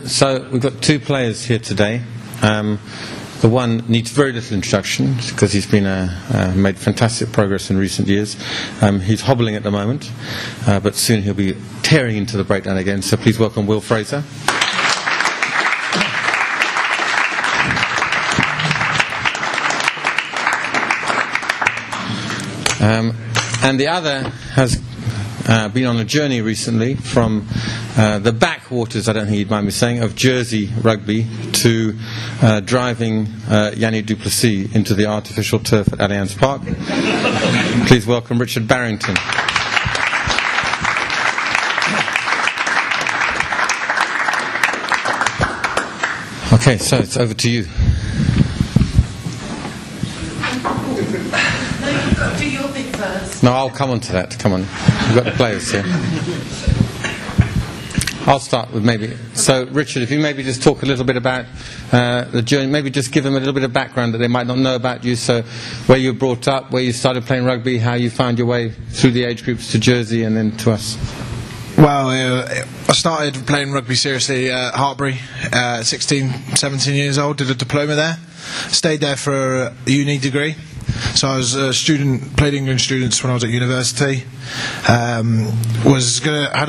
So we've got two players here today. The one needs very little introduction because he's been made fantastic progress in recent years. He's hobbling at the moment, but soon he'll be tearing into the breakdown again. So please welcome Will Fraser. And the other has been on a journey recently from the backwaters, I don't think you'd mind me saying, of Jersey rugby to driving Yannick du Plessis into the artificial turf at Allianz Park. Please welcome Richard Barrington. Okay, so it's over to you. Do your bit first. No, I'll come on to that. Come on. We've got the players here. I'll start with maybe. So, Richard, if you maybe just talk a little bit about the journey, maybe just give them a little bit of background that they might not know about you. So, where you were brought up, where you started playing rugby, how you found your way through the age groups to Jersey and then to us. Well, I started playing rugby seriously at Hartbury, 16, 17 years old, did a diploma there, stayed there for a uni degree. So I was a student, played England students when I was at university. Had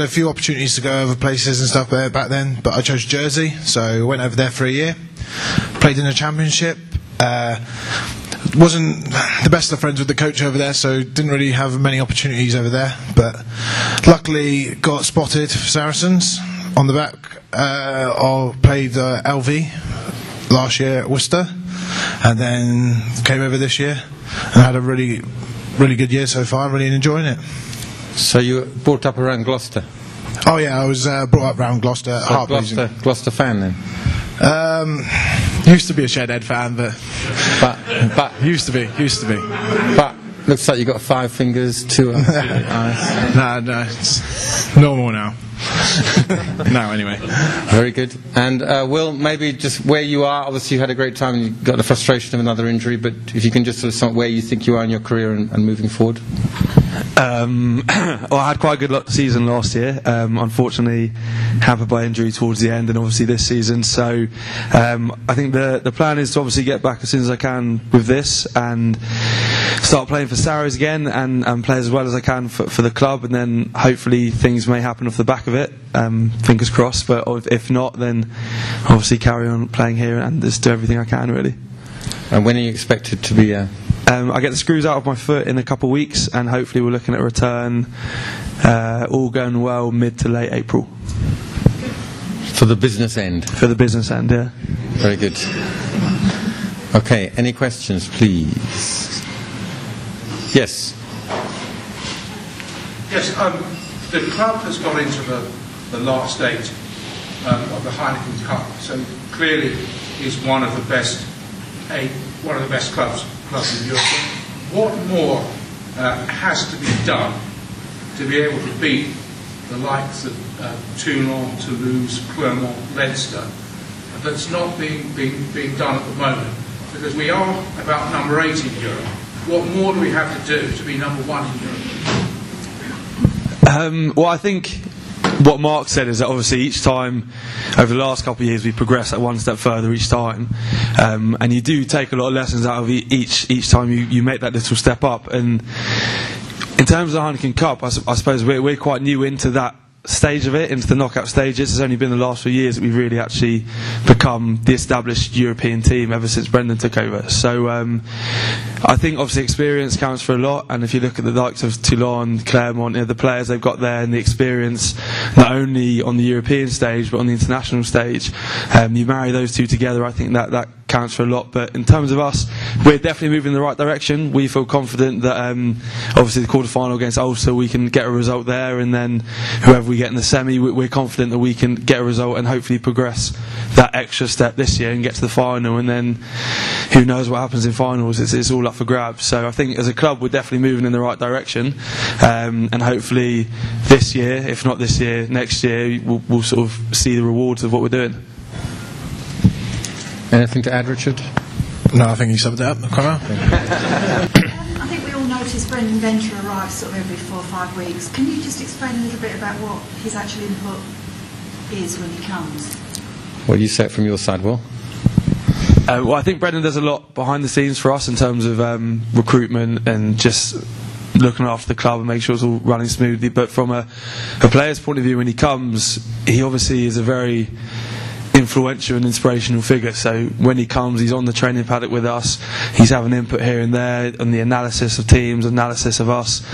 a few opportunities to go over places and stuff there back then, but I chose Jersey, so I went over there for a year. Played in the championship. Wasn't the best of friends with the coach over there, so didn't really have many opportunities over there. But luckily got spotted for Saracens on the back. I played LV last year at Worcester, and then came over this year and had a really good year so far. Really enjoying it. So you were brought up around Gloucester? Oh yeah, I was brought up around Gloucester. So Gloucester fan then? Used to be a Shedhead fan, but used to be. But looks like you got 5 fingers, 2 eyes. No, it's normal now. No, anyway. Very good. And Will, maybe just where you are. Obviously, you had a great time and you got the frustration of another injury. But if you can just sort of sum up where you think you are in your career and moving forward. Well, I had quite a good season last year. Unfortunately, hampered by injury towards the end, and obviously this season. So, I think the plan is to obviously get back as soon as I can with this and start playing for Saracens again and play as well as I can for the club, and then hopefully things may happen off the back of it. Fingers crossed. But if not, then obviously carry on playing here and just do everything I can really. And when are you expected to be? I get the screws out of my foot in a couple of weeks, and hopefully we're looking at a return, all going well, mid to late April. For the business end? For the business end, yeah. Very good. Okay, any questions, please? Yes. Yes, the club has got into the last stage of the Heineken Cup, so clearly is one of the best clubs in Europe. What more has to be done to be able to beat the likes of Toulon, Toulouse, Clermont, Leinster, that's not being done at the moment? Because we are about number 8 in Europe. What more do we have to do to be number 1 in Europe? Well, I think what Mark said is that obviously each time over the last couple of years we progress one step further each time, and you do take a lot of lessons out of each time you make that little step up. And in terms of the Heineken Cup, I suppose we're quite new into that stage of it, into the knockout stages. It's only been the last few years that we've really actually become the established European team ever since Brendan took over. So I think obviously experience counts for a lot, and if you look at the likes of Toulon, Clermont, the players they've got there and the experience not only on the European stage but on the international stage, you marry those two together, I think that counts for a lot. But in terms of us, we're definitely moving in the right direction. We feel confident that obviously the quarter-final against Ulster we can get a result there, and then whoever we get in the semi, we're confident that we can get a result and hopefully progress that extra step this year and get to the final, and then who knows what happens in finals. It's all up for grabs. So I think as a club we're definitely moving in the right direction, and hopefully this year, if not this year, next year we'll sort of see the rewards of what we're doing. Anything to add, Richard? No, I think you summed it up. I think we all notice Brendan Venture arrives sort of every 4 or 5 weeks. Can you just explain a little bit about what his actual input is when he comes? What do you say from your side, Will? Well, I think Brendan does a lot behind the scenes for us in terms of recruitment and just looking after the club and make sure it's all running smoothly. But from a player's point of view, when he comes, he obviously is a very influential and inspirational figure. So when he comes, he's on the training paddock with us. He's having input here and there on the analysis of teams, analysis of us.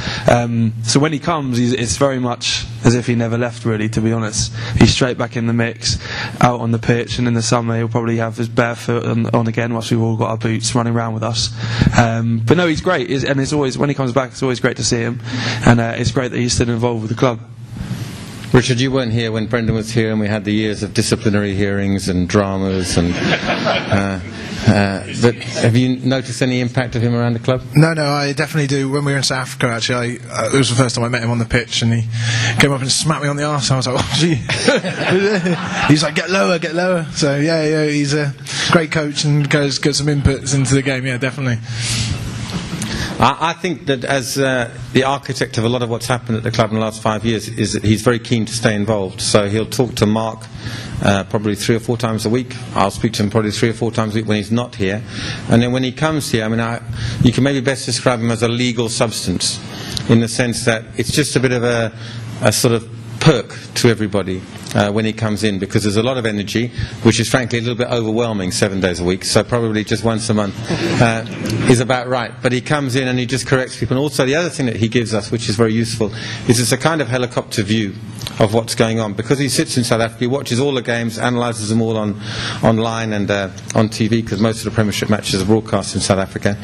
So when he comes, it's very much as if he never left, really, to be honest. He's straight back in the mix, out on the pitch, and in the summer he'll probably have his bare foot on again once we've all got our boots, running around with us. But no, he's great, and it's always, when he comes back, it's always great to see him, and it's great that he's still involved with the club. Richard, you weren't here when Brendan was here, and we had the years of disciplinary hearings and dramas. And but have you noticed any impact of him around the club? No, I definitely do. When we were in South Africa, actually, it was the first time I met him on the pitch, and he came up and smacked me on the arse. I was like, "Oh, gee!" He's like, "Get lower, get lower." So yeah, he's a great coach and gets some inputs into the game. Yeah, definitely. I think that as the architect of a lot of what's happened at the club in the last 5 years is that he's very keen to stay involved. So he'll talk to Mark probably 3 or 4 times a week. I'll speak to him probably 3 or 4 times a week when he's not here. And then when he comes here, you can maybe best describe him as a legal substance, in the sense that it's just a bit of a sort of perk to everybody when he comes in, because there's a lot of energy, which is frankly a little bit overwhelming 7 days a week, so probably just once a month is about right. But he comes in and he just corrects people. And also the other thing that he gives us, which is very useful, is it's a kind of helicopter view of what's going on, because he sits in South Africa, he watches all the games, analyses them all online and on TV, because most of the Premiership matches are broadcast in South Africa.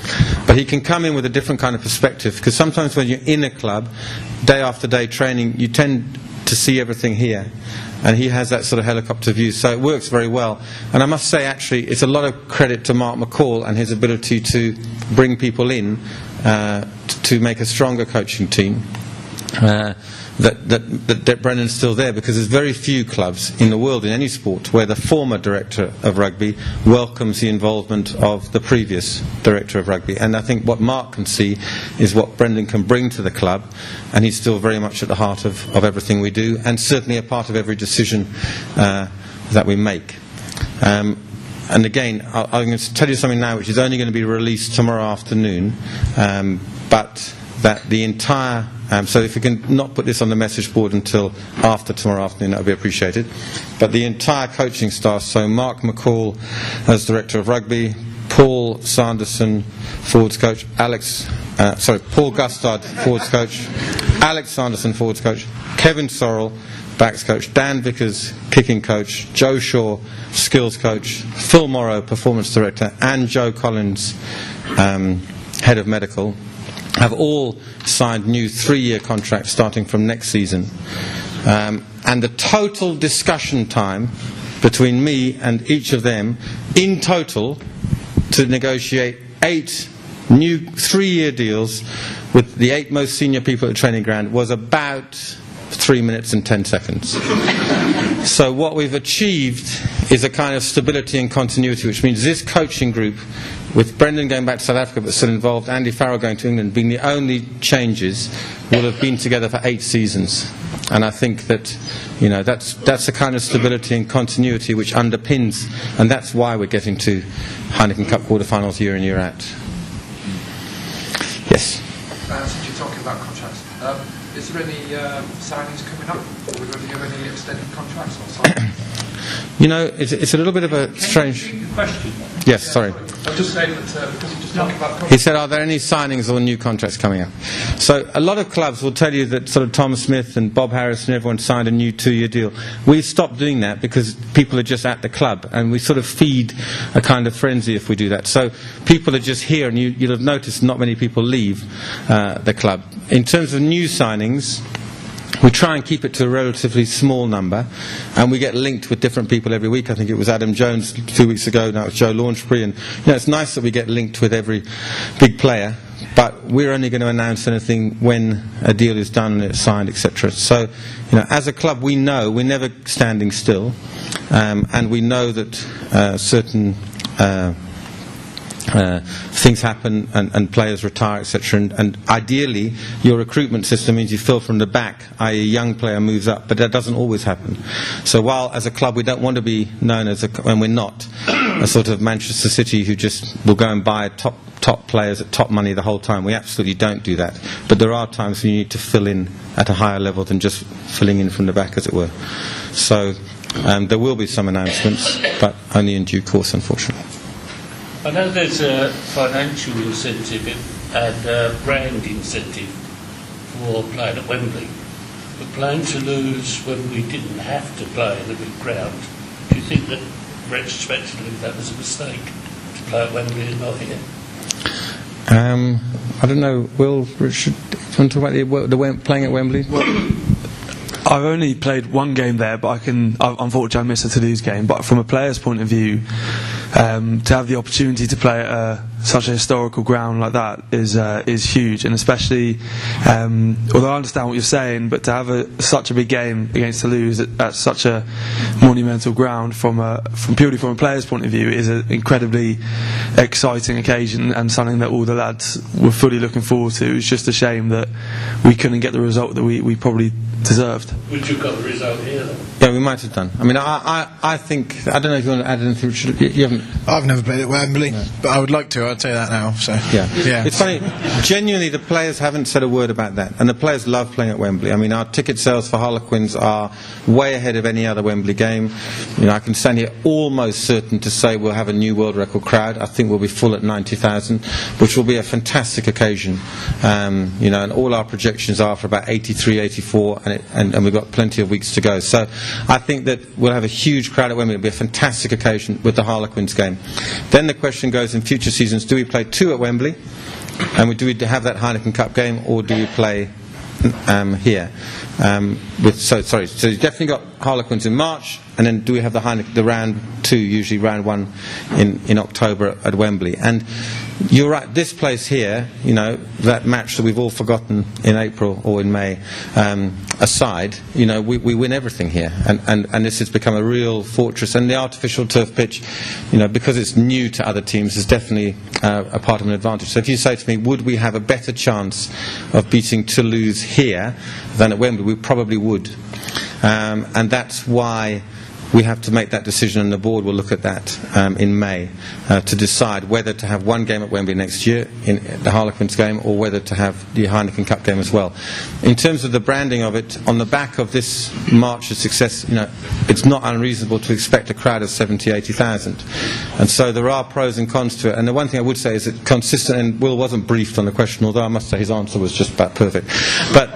But he can come in with a different kind of perspective, because sometimes when you're in a club, day after day training, you tend to see everything here, and he has that sort of helicopter view, so it works very well. And I must say, actually, it's a lot of credit to Mark McCall and his ability to bring people in to make a stronger coaching team. That Brendan's still there, because there's very few clubs in the world in any sport where the former director of rugby welcomes the involvement of the previous director of rugby. And I think what Mark can see is what Brendan can bring to the club, and he's still very much at the heart of everything we do, and certainly a part of every decision that we make. And again, I'm going to tell you something now which is only going to be released tomorrow afternoon, but that the entire so if we can not put this on the message board until after tomorrow afternoon, that would be appreciated. But the entire coaching staff, so Mark McCall as Director of Rugby, Paul Sanderson, forwards coach, Paul Gustard, forwards coach, Alex Sanderson, forwards coach, Kevin Sorrell, backs coach, Dan Vickers, kicking coach, Joe Shaw, skills coach, Phil Morrow, performance director, and Joe Collins, head of medical, have all signed new 3-year contracts starting from next season. And the total discussion time between me and each of them, in total, to negotiate 8 new 3-year deals with the 8 most senior people at the training ground, was about 3 minutes and 10 seconds. So what we've achieved is a kind of stability and continuity, which means this coaching group, with Brendan going back to South Africa but still involved, Andy Farrell going to England, being the only changes, will have been together for 8 seasons. And I think that, that's the kind of stability and continuity which underpins, and that's why we're getting to Heineken Cup quarter-finals year in, year out. Yes? Since you're talking about contracts, is there any signings coming up? Are we going to have any extended contracts or signings? It's a little bit of a strange question. Yes, sorry. I'm just saying that because you're just talking about contracts. He said, are there any signings or new contracts coming up? So a lot of clubs will tell you that sort of Tom Smith and Bob Harris and everyone signed a new 2-year deal. We stopped doing that because people are just at the club, and we sort of feed a kind of frenzy if we do that. So people are just here, and you'll have noticed not many people leave the club. In terms of new signings, we try and keep it to a relatively small number, and we get linked with different people every week. I think it was Adam Jones 2 weeks ago, now it's Joe Launchbury, and it's nice that we get linked with every big player, but we're only going to announce anything when a deal is done and it's signed, etc. So, as a club, we know we're never standing still, and we know that certain things happen and players retire, etc. And ideally, your recruitment system means you fill from the back, i.e. a young player moves up, but that doesn't always happen. So while as a club we don't want to be known as, and we're not, a sort of Manchester City who just will go and buy top players at top money the whole time, we absolutely don't do that. But there are times when you need to fill in at a higher level than just filling in from the back, as it were. So there will be some announcements, but only in due course, unfortunately. I know there's a financial incentive and a brand incentive for playing at Wembley, but playing to lose when we didn't have to play in a big ground, do you think that retrospectively that was a mistake to play at Wembley and not here? I don't know, Will, Richard, do you want to talk about the playing at Wembley? I've only played one game there, but unfortunately I missed a Toulouse game. But from a player's point of view, to have the opportunity to play at such a historical ground like that is huge, and especially, although I understand what you're saying, but to have such a big game against Toulouse at such a monumental ground purely from a player's point of view is an incredibly exciting occasion and something that all the lads were fully looking forward to. It's just a shame that we couldn't get the result that we probably deserved. Would you have got the result here though? Yeah, we might have done. I mean, I think, I don't know if you want to add anything, Richard. You haven't. I've never played at Wembley, but I would like to. I'd say that now. So yeah. Yeah. It's funny. Genuinely, the players haven't said a word about that, and the players love playing at Wembley. I mean, our ticket sales for Harlequins are way ahead of any other Wembley game. You know, I can stand here almost certain to say we'll have a new world record crowd. I think we'll be full at 90,000, which will be a fantastic occasion. You know, and all our projections are for about 83, 84, and we've got plenty of weeks to go. So I think that we'll have a huge crowd at Wembley. It'll be a fantastic occasion with the Harlequins game. Then the question goes, in future seasons, do we play 2 at Wembley, and do we have that Heineken Cup game, or do we play here? So you definitely got Harlequins in March, and then do we have the round 2, usually round 1 in October at Wembley? And you're right, this place here, you know, that match that we've all forgotten in April or in May aside, you know, we win everything here, and this has become a real fortress. And the artificial turf pitch, you know, because it's new to other teams, is definitely a part of an advantage. So if you say to me, would we have a better chance of beating Toulouse here than at Wembley, we probably would. And that's why we have to make that decision, and the board will look at that in May to decide whether to have one game at Wembley next year, in the Harlequins game, or whether to have the Heineken Cup game as well. In terms of the branding of it, on the back of this march of success, you know, it's not unreasonable to expect a crowd of 70, 80,000. And so there are pros and cons to it. And the one thing I would say is that consistent, and Will wasn't briefed on the question, although I must say his answer was just about perfect, but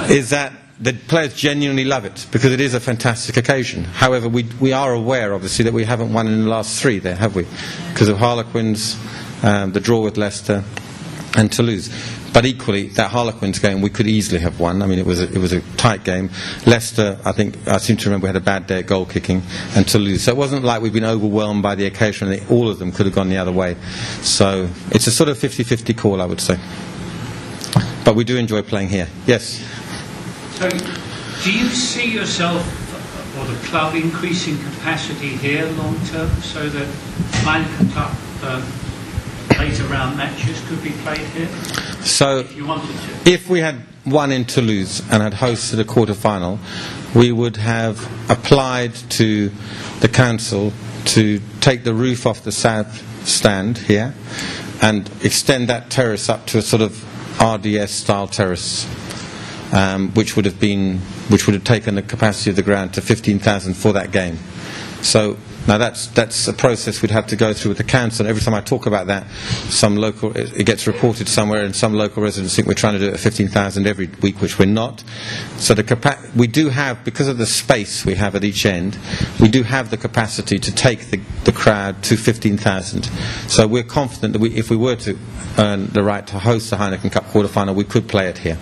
is that the players genuinely love it because it is a fantastic occasion. However, we are aware, obviously, that we haven't won in the last 3 there, have we? Because of Harlequins, the draw with Leicester, and Toulouse. But equally, that Harlequins game we could easily have won. I mean, it was a tight game. Leicester, I seem to remember, we had a bad day at goal kicking, and Toulouse. So it wasn't like we've been overwhelmed by the occasion. All of them could have gone the other way. So it's a sort of 50-50 call, I would say. But we do enjoy playing here. Yes. So, do you see yourself or the club increasing capacity here long term so that Heineken Cup later round matches could be played here? So, if you wanted to. If we had won in Toulouse and had hosted a quarter-final, we would have applied to the council to take the roof off the south stand here and extend that terrace up to a sort of RDS-style terrace. Which would have taken the capacity of the ground to 15,000 for that game. So now that's a process we'd have to go through with the council. Every time I talk about that, it gets reported somewhere, and some local residents think we're trying to do it at 15,000 every week, which we're not. So we do have, because of the space we have at each end, we do have the capacity to take the crowd to 15,000. So we're confident that if we were to earn the right to host the Heineken Cup quarter-final, we could play it here.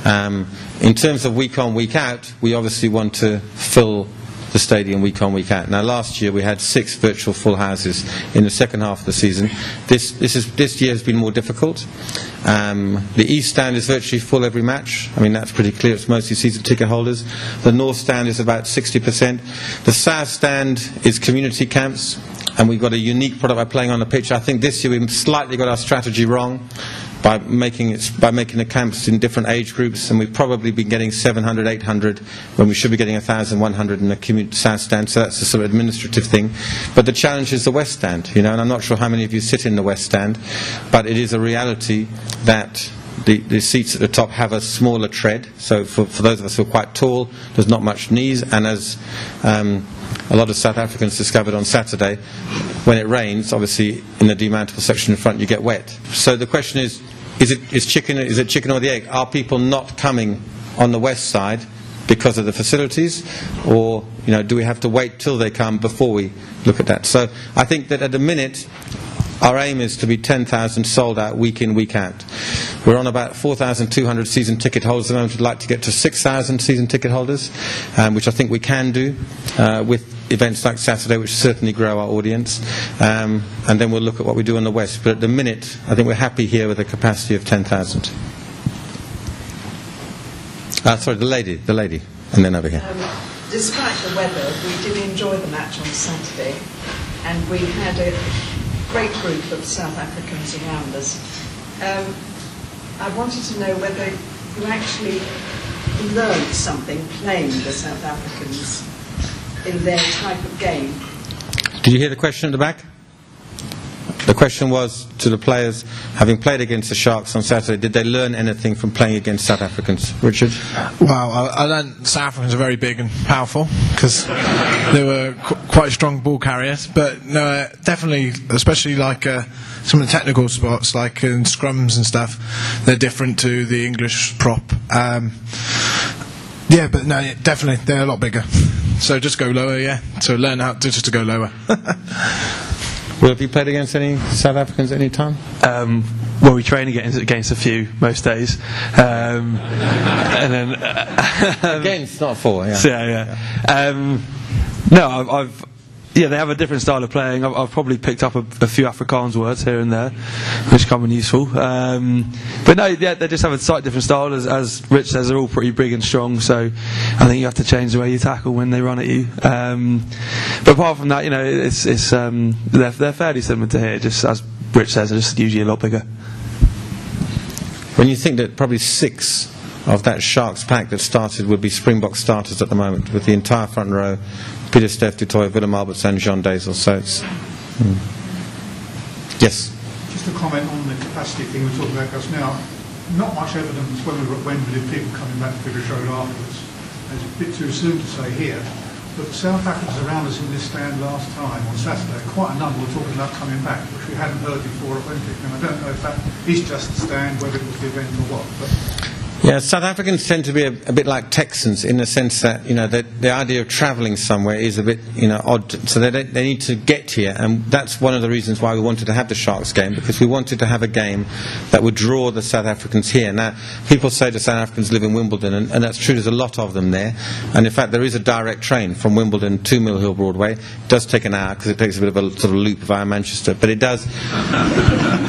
In terms of week on, week out, we obviously want to fill the stadium week on, week out. Now, last year we had 6 virtual full houses in the second half of the season. This year has been more difficult. The East Stand is virtually full every match. I mean, that's pretty clear. It's mostly season ticket holders. The North Stand is about 60%. The South Stand is community camps. and we've got a unique product by playing on the pitch. I think this year we've slightly got our strategy wrong by making the camps in different age groups, and we've probably been getting 700, 800 when we should be getting 1,100 in the community south stand. So that's a sort of administrative thing. But the challenge is the west stand, and I'm not sure how many of you sit in the west stand, but it is a reality that the seats at the top have a smaller tread. So for those of us who are quite tall, there's not much knees, and as a lot of South Africans discovered on Saturday, when it rains, obviously in the demountable section in front you get wet. So the question is it chicken or the egg? Are people not coming on the west side because of the facilities, or do we have to wait till they come before we look at that? So I think that at the minute our aim is to be 10,000 sold out week in, week out. We're on about 4,200 season ticket holders at the moment. We'd like to get to 6,000 season ticket holders, which I think we can do with events like Saturday, which certainly grow our audience. And then we'll look at what we do on the west. But at the minute, I think we're happy here with a capacity of 10,000. Sorry, the lady, and then over here. Despite the weather, we did enjoy the match on Saturday, and we had a great group of South Africans around us. I wanted to know whether you actually learned something playing the South Africans in their type of game. Did you hear the question at the back? The question was to the players, having played against the Sharks on Saturday, did they learn anything from playing against South Africans? Richard? Well, I learned South Africans are very big and powerful because they were quite strong ball carriers. But no, definitely, especially like some of the technical spots, like in scrums and stuff, they're different to the English prop. Yeah, but no, definitely, they're a lot bigger. So just go lower, yeah. So learn how to go lower. Will, have you played against any South Africans at any time? Well, we train against a few most days, and then against, not for, yeah. So, yeah. No, they have a different style of playing. I've probably picked up a few Afrikaans words here and there, which come in useful. But no, yeah, they just have a slightly different style. As Rich says, they're all pretty big and strong, so I think you have to change the way you tackle when they run at you. But apart from that, they're fairly similar to here. Just as Rich says, they're just usually a lot bigger. When you think that probably 6 of that Sharks pack that started would be Springbok starters at the moment, with the entire front row, Peter Steph, du Toit, Willem Alberts and Jean Dazel. So it's... Yes? Just a comment on the capacity thing we were talking about just now. Not much evidence when we were at Wembley of people coming back to Vicarage Road afterwards. It's a bit too soon to say here, but the South Africans around us in this stand last time on Saturday, quite a number were talking about coming back, which we hadn't heard before at Wembley. And I don't know if that is just the stand, whether it was the event or what. But yeah, South Africans tend to be a bit like Texans in the sense that the idea of travelling somewhere is a bit odd. So they need to get here, and that's one of the reasons why we wanted to have the Sharks game, because we wanted to have a game that would draw the South Africans here. Now, people say the South Africans live in Wimbledon, and that's true. There's a lot of them there, and in fact, there is a direct train from Wimbledon to Mill Hill Broadway. It does take an hour because it takes a bit of a sort of loop via Manchester, but it does.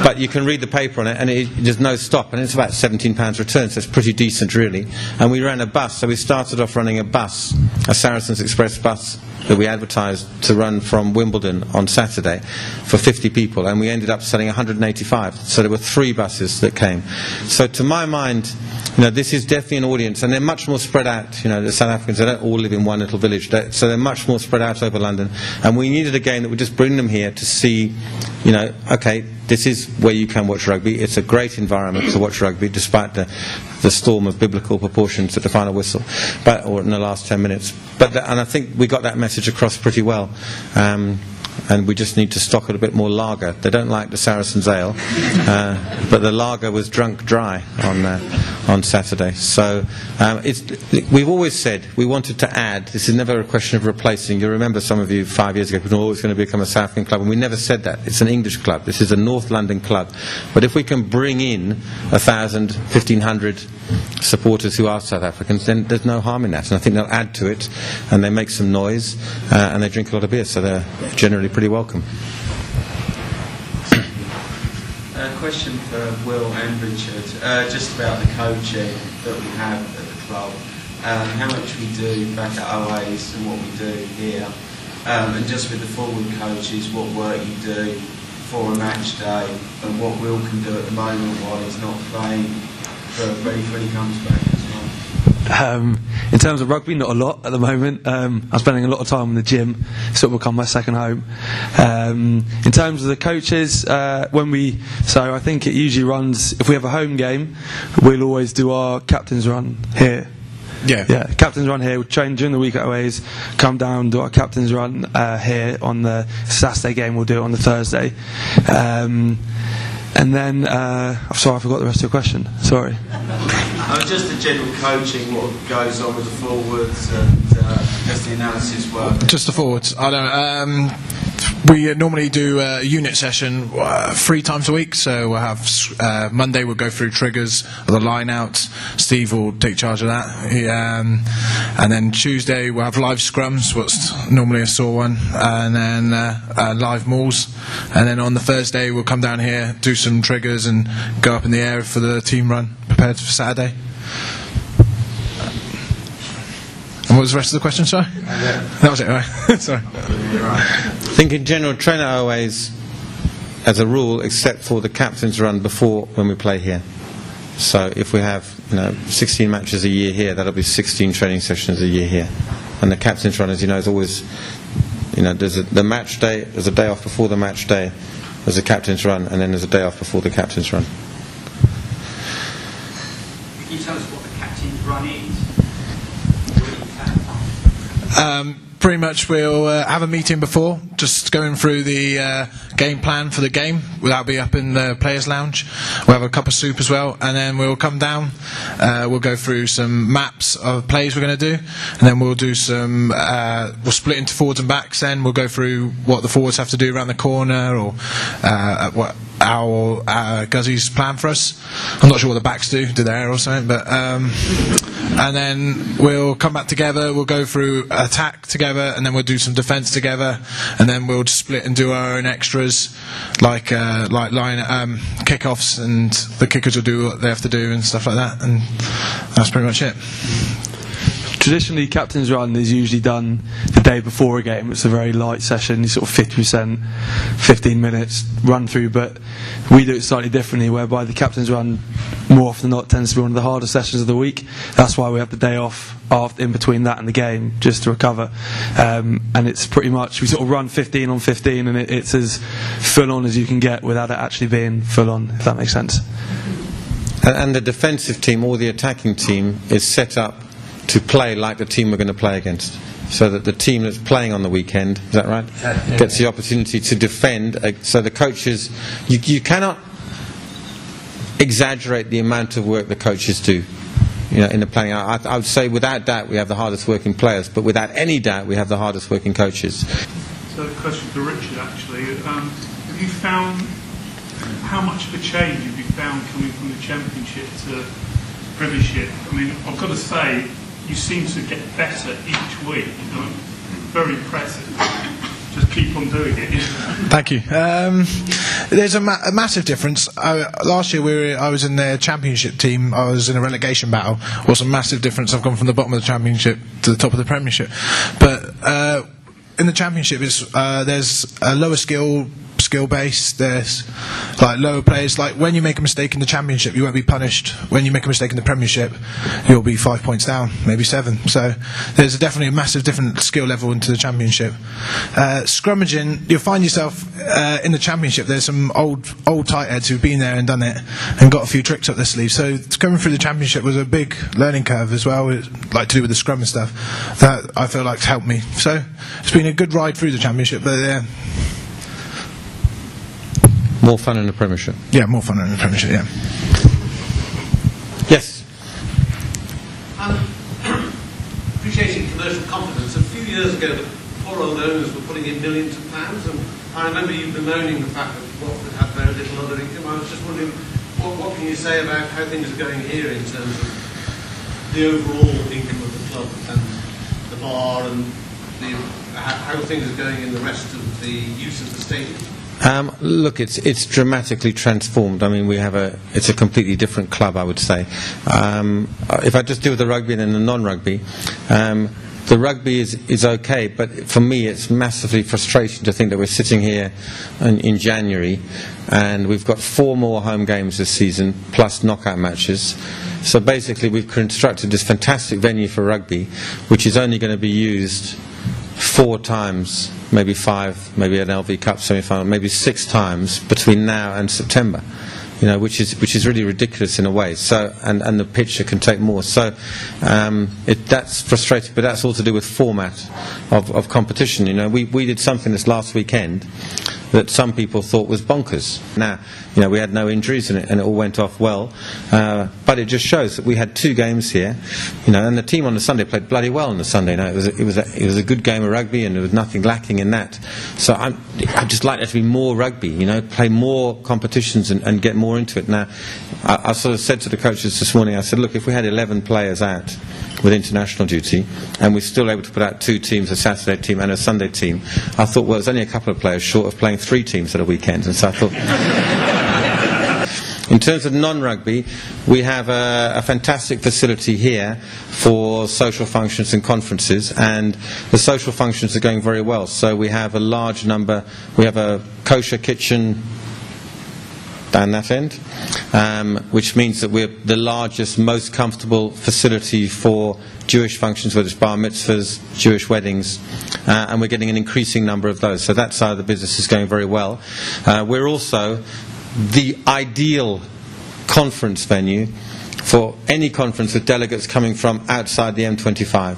But you can read the paper on it, and there's no stop, and it's about £17 return, so it's pretty decent really. And we ran a bus, so we started off running a bus, a Saracens Express bus that we advertised to run from Wimbledon on Saturday for 50 people, and we ended up selling 185. So there were 3 buses that came. So to my mind, this is definitely an audience, and they're much more spread out. The South Africans, they don't all live in one little village, so they're much more spread out over London. And we needed a game that would just bring them here to see, okay, this is where you can watch rugby. It's a great environment to watch rugby, despite the storm of biblical proportions at the final whistle, or in the last 10 minutes. And I think we got that message across pretty well. And we just need to stock it a bit more lager. They don't like the Saracens ale, but the lager was drunk dry on Saturday. So we've always said we wanted to add. This is never a question of replacing. You remember, some of you 5 years ago, we were always going to become a South African club, and we never said that. It's an English club. This is a North London club. But if we can bring in 1,000, 1,500 supporters who are South Africans, then there's no harm in that. And I think they'll add to it, and they make some noise, and they drink a lot of beer, so they're generally pretty welcome. A question for Will and Richard, just about the coaching that we have at the club, how much we do back at OAs and what we do here, and just with the forward coaches, what work you do for a match day, and what Will can do at the moment while he's not playing, ready for when he comes back as well. In terms of rugby, not a lot at the moment. I'm spending a lot of time in the gym, so it will become my second home. In terms of the coaches, so I think it usually runs, if we have a home game, we'll always do our captain's run here. Yeah, captain's run here. We'll train during the week at Oa's, come down, do our captain's run here on the Saturday game. We'll do it on the Thursday. And then, I'm sorry, I forgot the rest of your question. Sorry. Just the general coaching, what goes on with the forwards, and just the analysis work. Just the forwards. I don't. We normally do a unit session 3 times a week. So we'll have Monday. We'll go through triggers, the line outs. Steve will take charge of that. And then Tuesday we'll have live scrums, what's normally a sore one, and then live mauls. And then on the Thursday we'll come down here, do some triggers, and go up in the air for the team run, prepared for Saturday. And what was the rest of the question, sorry? That was it, right? Sorry. I think in general, train at OAs as a rule, except for the captain's run before when we play here. So if we have 16 matches a year here, that'll be 16 training sessions a year here. And the captain's run, as you know, is always, there's the match day, there's a day off before the match day, there's a captain's run, and then there's a day off before the captain's run. Can you tell us what the captain's run is? Pretty much we'll have a meeting before, just going through the game plan for the game. That'll be up in the players' lounge. We'll have a cup of soup as well, and then we'll come down. We'll go through some maps of plays we're going to do, and then we'll do some. We'll split into forwards and backs. Then we'll go through what the forwards have to do around the corner, or what our Guzzi's plan for us. I'm not sure what the backs do there or something, but and then we'll come back together. We'll go through attack together, and then we'll do some defence together, and then we'll just split and do our own extras, like line kick-offs, and the kickers will do what they have to do and stuff like that, and that's pretty much it. Traditionally, captain's run is usually done the day before a game. It's a very light session, sort of 50%, 15 minutes run through, but we do it slightly differently, whereby the captain's run, more often than not, tends to be one of the harder sessions of the week. That's why we have the day off in between that and the game, just to recover. And it's pretty much, we sort of run 15 on 15, and it's as full on as you can get without it actually being full on, if that makes sense. And the defensive team or the attacking team is set up to play like the team we're going to play against, so that the team that's playing on the weekend, is that right, gets the opportunity to defend. So the coaches, you cannot exaggerate the amount of work the coaches do, in the playing. I would say without doubt we have the hardest working players, but without any doubt we have the hardest working coaches. So a question for Richard, actually. Have you found, how much of a change have you found coming from the Championship to Premiership? I mean, I've got to say, you seem to get better each week. Very impressive. Just keep on doing it. Thank you. There's a massive difference. Last year I was in the Championship team. I was in a relegation battle. It was a massive difference. I've gone from the bottom of the Championship to the top of the Premiership. But in the Championship, there's a lower skill base. There's lower players. Like when you make a mistake in the Championship, you won't be punished. When you make a mistake in the Premiership, you'll be 5 points down, maybe 7. So there's definitely a massive different skill level into the Championship. Scrummaging, you'll find yourself in the Championship. There's some old tight heads who've been there and done it and got a few tricks up their sleeve. So coming through the Championship was a big learning curve as well, like to do with the scrum and stuff. That I feel like helped me. So it's been a good ride through the Championship, but more fun in the Premiership. Yeah, more fun in the Premiership, yeah. Yes. Appreciating commercial confidence. A few years ago, the poor old owners were putting in millions of pounds, and I remember you bemoaning the fact that Watford had very little other income. I was just wondering, what can you say about how things are going here in terms of the overall income of the club and the bar, and how things are going in the rest of the use of the stadium? Look, it's dramatically transformed. I mean, it's a completely different club, I would say. If I just deal with the rugby and then the non-rugby, the rugby is okay, but for me it's massively frustrating to think that we're sitting here in January and we've got 4 more home games this season plus knockout matches. So basically we've constructed this fantastic venue for rugby which is only going to be used 4 times, maybe 5, maybe an LV Cup semi-final, maybe 6 times between now and September. You know, which is really ridiculous in a way. So, and the picture can take more. So, that's frustrating, but that's all to do with format of competition. You know, we did something this last weekend that some people thought was bonkers. Now, you know, we had no injuries and it all went off well, but it just shows that we had 2 games here. You know, and the team on the Sunday played bloody well on the Sunday. You know, it was a good game of rugby and there was nothing lacking in that. So I'd just like there to be more rugby. You know, play more competitions and get more into it. Now, I sort of said to the coaches this morning, I said, look, if we had 11 players out with international duty and we're still able to put out 2 teams, a Saturday team and a Sunday team, I thought, well, there's only a couple of players short of playing 3 teams at a weekend. And so I thought... In terms of non-rugby, we have a fantastic facility here for social functions and conferences, and the social functions are going very well. So we have a large number. We have a kosher kitchen down that end, which means that we're the largest, most comfortable facility for Jewish functions, whether it's bar mitzvahs, Jewish weddings, and we're getting an increasing number of those. So that side of the business is going very well. We're also the ideal conference venue for any conference with delegates coming from outside the M25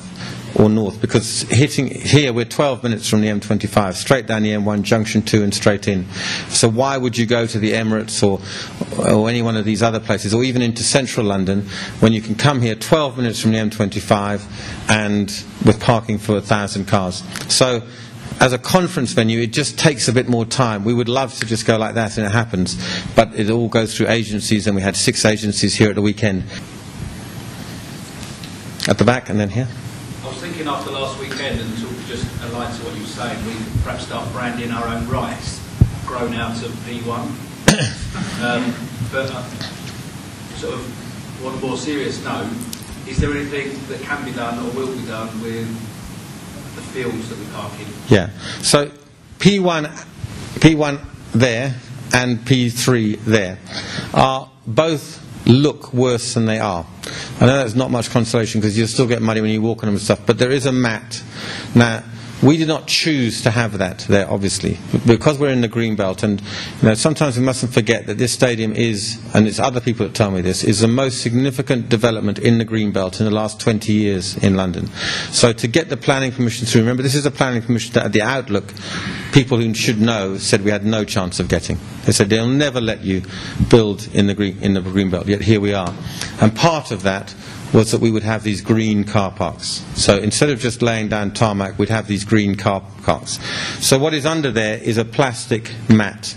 or north, because hitting here we're 12 minutes from the M25, straight down the M1, junction 2 and straight in. So why would you go to the Emirates or any one of these other places, or even into central London, when you can come here 12 minutes from the M25 and with parking for 1,000 cars? So as a conference venue, it just takes a bit more time. We would love to just go like that and it happens, but it all goes through agencies, and we had 6 agencies here at the weekend. At the back and then here. I was thinking after last weekend, and sort of just allied to what you were saying, we could perhaps start branding our own rights, grown out of P1. But sort of on a more serious note, is there anything that can be done or will be done with the fields that we park in? Yeah. So P1 there and P3 there are both look worse than they are. I know that's not much consolation because you'll still get muddy when you walk on them and stuff, but there is a mat. Now, we did not choose to have that there, obviously, because we're in the green belt, and you know, sometimes we mustn't forget that this stadium is, and it's other people that tell me this, is the most significant development in the green belt in the last 20 years in London. So to get the planning permission through, remember this is a planning permission that at the Outlook, people who should know said we had no chance of getting. They said they'll never let you build in the green belt, yet here we are. And part of that was that we would have these green car parks. So instead of just laying down tarmac, we'd have these green car parks. So what is under there is a plastic mat.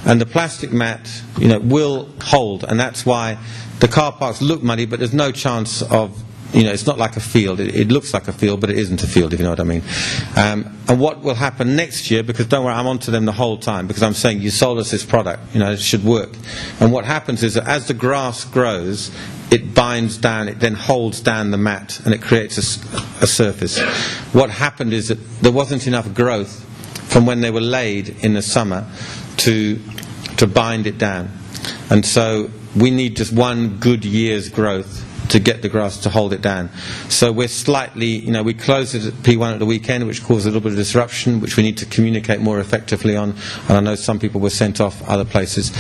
And the plastic mat, you know, will hold, and that's why the car parks look muddy, but there's no chance of, you know, it's not like a field. It looks like a field, but it isn't a field, if you know what I mean. And what will happen next year, because don't worry, I'm on to them the whole time, because I'm saying you sold us this product, you know, it should work. And what happens is that as the grass grows, it binds down, it then holds down the mat, and it creates a surface. What happened is that there wasn't enough growth from when they were laid in the summer to bind it down. And so we need just one good year's growth to get the grass to hold it down. So we're slightly, you know, we closed it at P1 at the weekend, which caused a little bit of disruption, which we need to communicate more effectively on. And I know some people were sent off other places.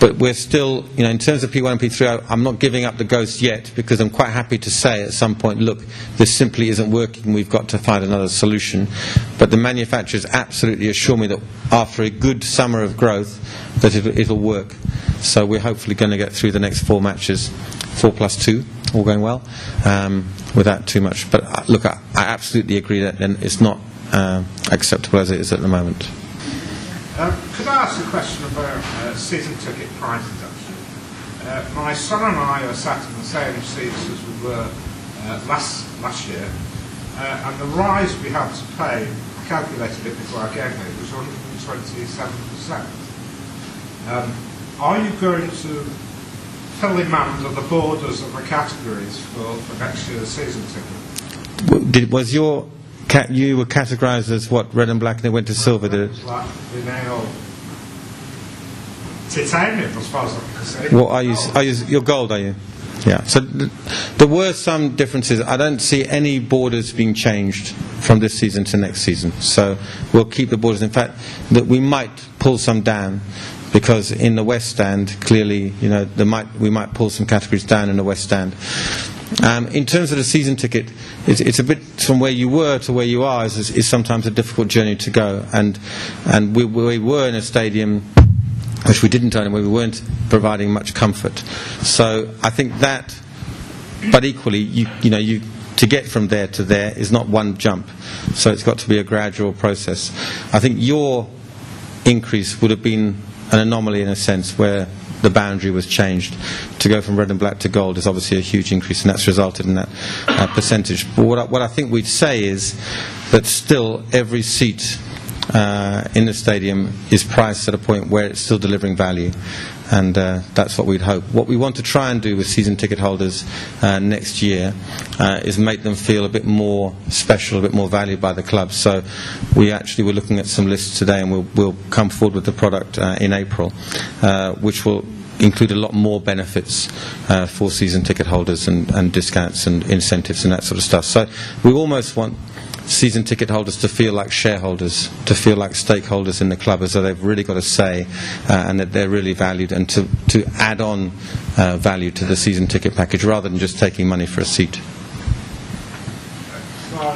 But we're still, you know, in terms of P1 and P3, I'm not giving up the ghost yet, because I'm quite happy to say at some point, look, this simply isn't working, we've got to find another solution. But the manufacturers absolutely assure me that after a good summer of growth, that it'll work. So we're hopefully going to get through the next 4 matches, 4+2, all going well, without too much. But look, I absolutely agree that it's not acceptable as it is at the moment. Could I ask a question about season ticket prices, actually? My son and I are sat in the same seats as we were last year, and the rise we had to pay, I calculated it before I gave it, was 127%. Are you going to fill in the borders of the categories for next year's season ticket? Was your you were categorised as what, red and black, and it went to silver, did it? Like vinyl titanium, as far as I can see. What are you? You're gold, are you? Yeah. So there were some differences. I don't see any borders being changed from this season to next season. So we'll keep the borders. In fact, that we might pull some down, because in the West Stand, clearly, we might pull some categories down in the West Stand. In terms of the season ticket, it's a bit from where you were to where you are is sometimes a difficult journey to go. And we were in a stadium which we didn't own, where we weren't providing much comfort. So I think that, but equally, you to get from there to there is not one jump. So it's got to be a gradual process. I think your increase would have been an anomaly in a sense, where the boundary was changed. To go from red and black to gold is obviously a huge increase, and that's resulted in that percentage. But what I think we'd say is that still every seat in the stadium is priced at a point where it's still delivering value, and that's what we'd hope. What we want to try and do with season ticket holders next year is make them feel a bit more special, a bit more valued by the club. So we actually were looking at some lists today, and we'll come forward with the product in April, which will include a lot more benefits for season ticket holders, and discounts and incentives and that sort of stuff. So we almost want season ticket holders to feel like shareholders, to feel like stakeholders in the club, as though they've really got a say, and that they're really valued, and to add on value to the season ticket package rather than just taking money for a seat. So I'll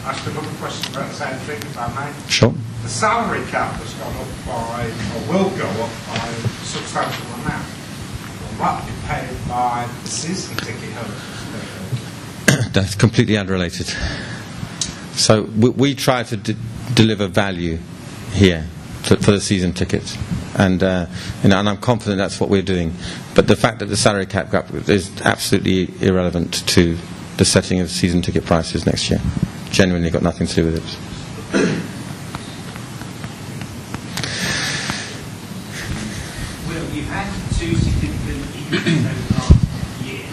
ask another question about the same thing, if I may. Sure. The salary cap has gone up by, or will go up by a substantial amount. Will that be paid by the season ticket holders? That's completely unrelated. So we try to deliver value here for the season tickets, and and I'm confident that's what we're doing. But the fact that the salary cap gap is absolutely irrelevant to the setting of season ticket prices next year. Genuinely got nothing to do with it. Will, you've had two significant injuries over the last year.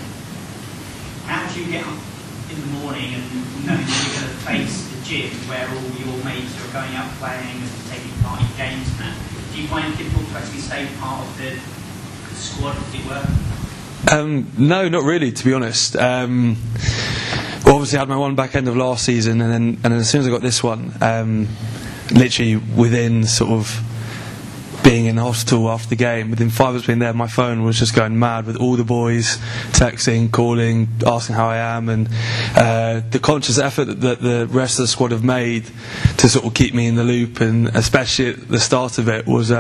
How do you get up in the morning and knowing that you're going to face the gym where all your mates are going out playing and taking part in games and that? Do you find it difficult to actually stay part of the squad, as it were? No, not really, to be honest. Well, obviously I had my one back end of last season, and then as soon as I got this one, literally within sort of being in the hospital after the game, within 5 minutes being there, my phone was just going mad with all the boys texting, calling, asking how I am, and the conscious effort that the rest of the squad have made to sort of keep me in the loop, and especially at the start of it, was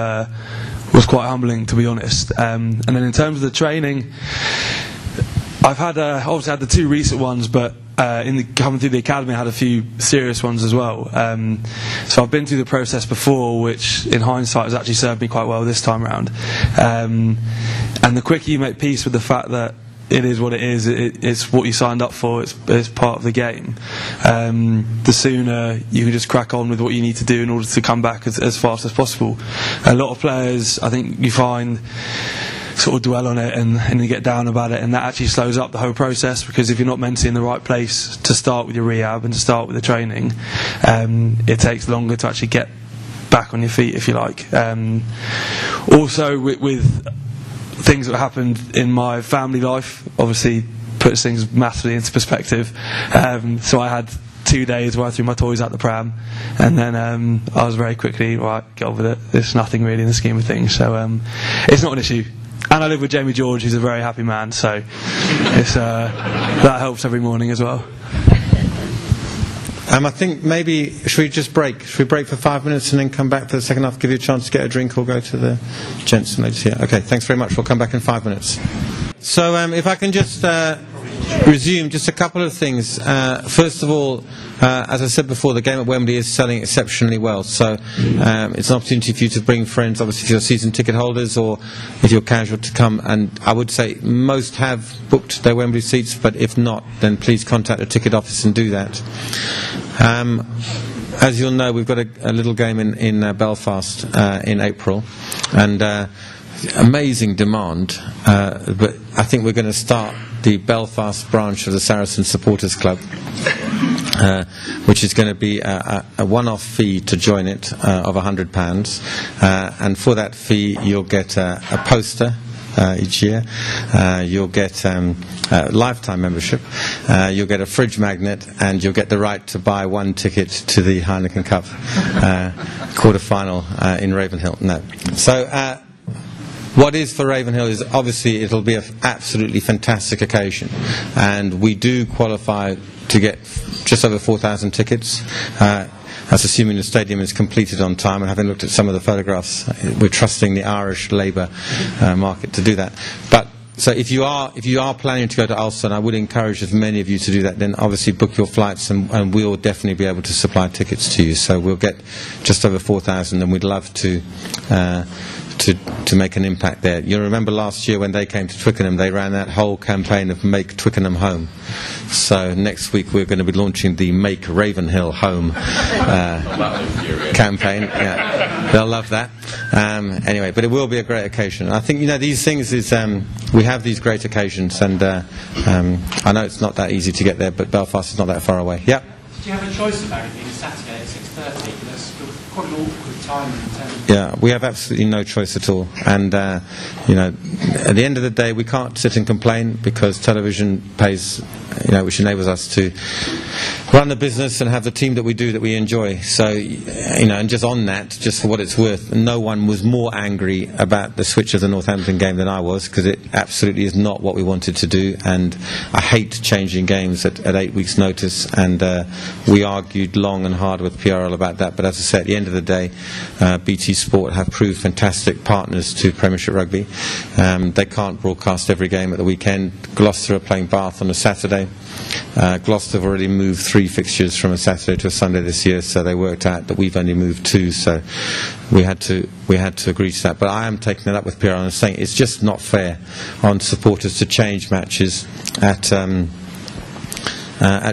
quite humbling, to be honest. And then in terms of the training, I've had obviously had the 2 recent ones, but coming through the academy, I had a few serious ones as well. So I've been through the process before, which in hindsight has actually served me quite well this time round. And the quicker you make peace with the fact that it is what it is, it's what you signed up for, it's part of the game, the sooner you can just crack on with what you need to do in order to come back as fast as possible. A lot of players, I think you find, sort of dwell on it and you get down about it, and that actually slows up the whole process, because if you're not mentally in the right place to start with your rehab and to start with the training, it takes longer to actually get back on your feet, if you like. Also with things that happened in my family life, obviously puts things massively into perspective. So I had 2 days where I threw my toys out the pram, and then I was very quickly, right, get on with it, there's nothing really in the scheme of things, so it's not an issue. And I live with Jamie George, who's a very happy man, so it's, that helps every morning as well. I think maybe, should we just break? Should we break for 5 minutes and then come back for the second half, give you a chance to get a drink or go to the gents and ladies here? Okay, thanks very much. We'll come back in 5 minutes. So if I can just resume just a couple of things. First of all, as I said before, the game at Wembley is selling exceptionally well, so it's an opportunity for you to bring friends, obviously if you're season ticket holders or if you're casual, to come, and I would say most have booked their Wembley seats, but if not, then please contact the ticket office and do that. As you'll know, we've got a little game in Belfast in April, and amazing demand, but I think we're going to start the Belfast branch of the Saracens Supporters Club, which is going to be a one-off fee to join it of £100, and for that fee you'll get a poster each year, you'll get lifetime membership, you'll get a fridge magnet, and you'll get the right to buy one ticket to the Heineken Cup quarter-final in Ravenhill. No. So what is for Ravenhill is obviously it'll be an absolutely fantastic occasion, and we do qualify to get just over 4,000 tickets. That's assuming the stadium is completed on time, and having looked at some of the photographs, we're trusting the Irish Labour market to do that. But so if you are planning to go to Ulster, and I would encourage as many of you to do that, then obviously book your flights, and we'll definitely be able to supply tickets to you. So we'll get just over 4,000, and we'd love to make an impact there. You'll remember last year when they came to Twickenham, they ran that whole campaign of Make Twickenham Home. So next week we're going to be launching the Make Ravenhill Home campaign. Yeah, they'll love that. Anyway, but it will be a great occasion. I think, these things is, we have these great occasions, and I know it's not that easy to get there, but Belfast is not that far away. Yeah. Do you have a choice about it being Saturday at 6:30? That's quite an awkward time in terms of... Yeah, we have absolutely no choice at all. And, at the end of the day, we can't sit and complain, because television pays, which enables us to run the business and have the team that we do that we enjoy. So, and just on that, just for what it's worth, no one was more angry about the switch of the Northampton game than I was, because it absolutely is not what we wanted to do, and I hate changing games at 8 weeks' notice, and we argued long and hard with PRL about that. But as I said, at the end of the day, BT Sport have proved fantastic partners to Premiership Rugby. They can't broadcast every game at the weekend. Gloucester are playing Bath on a Saturday. Gloucester have already moved 3 fixtures from a Saturday to a Sunday this year, so they worked out that we've only moved 2, so we had to agree to that. But I am taking it up with PRL and saying it's just not fair on supporters to change matches at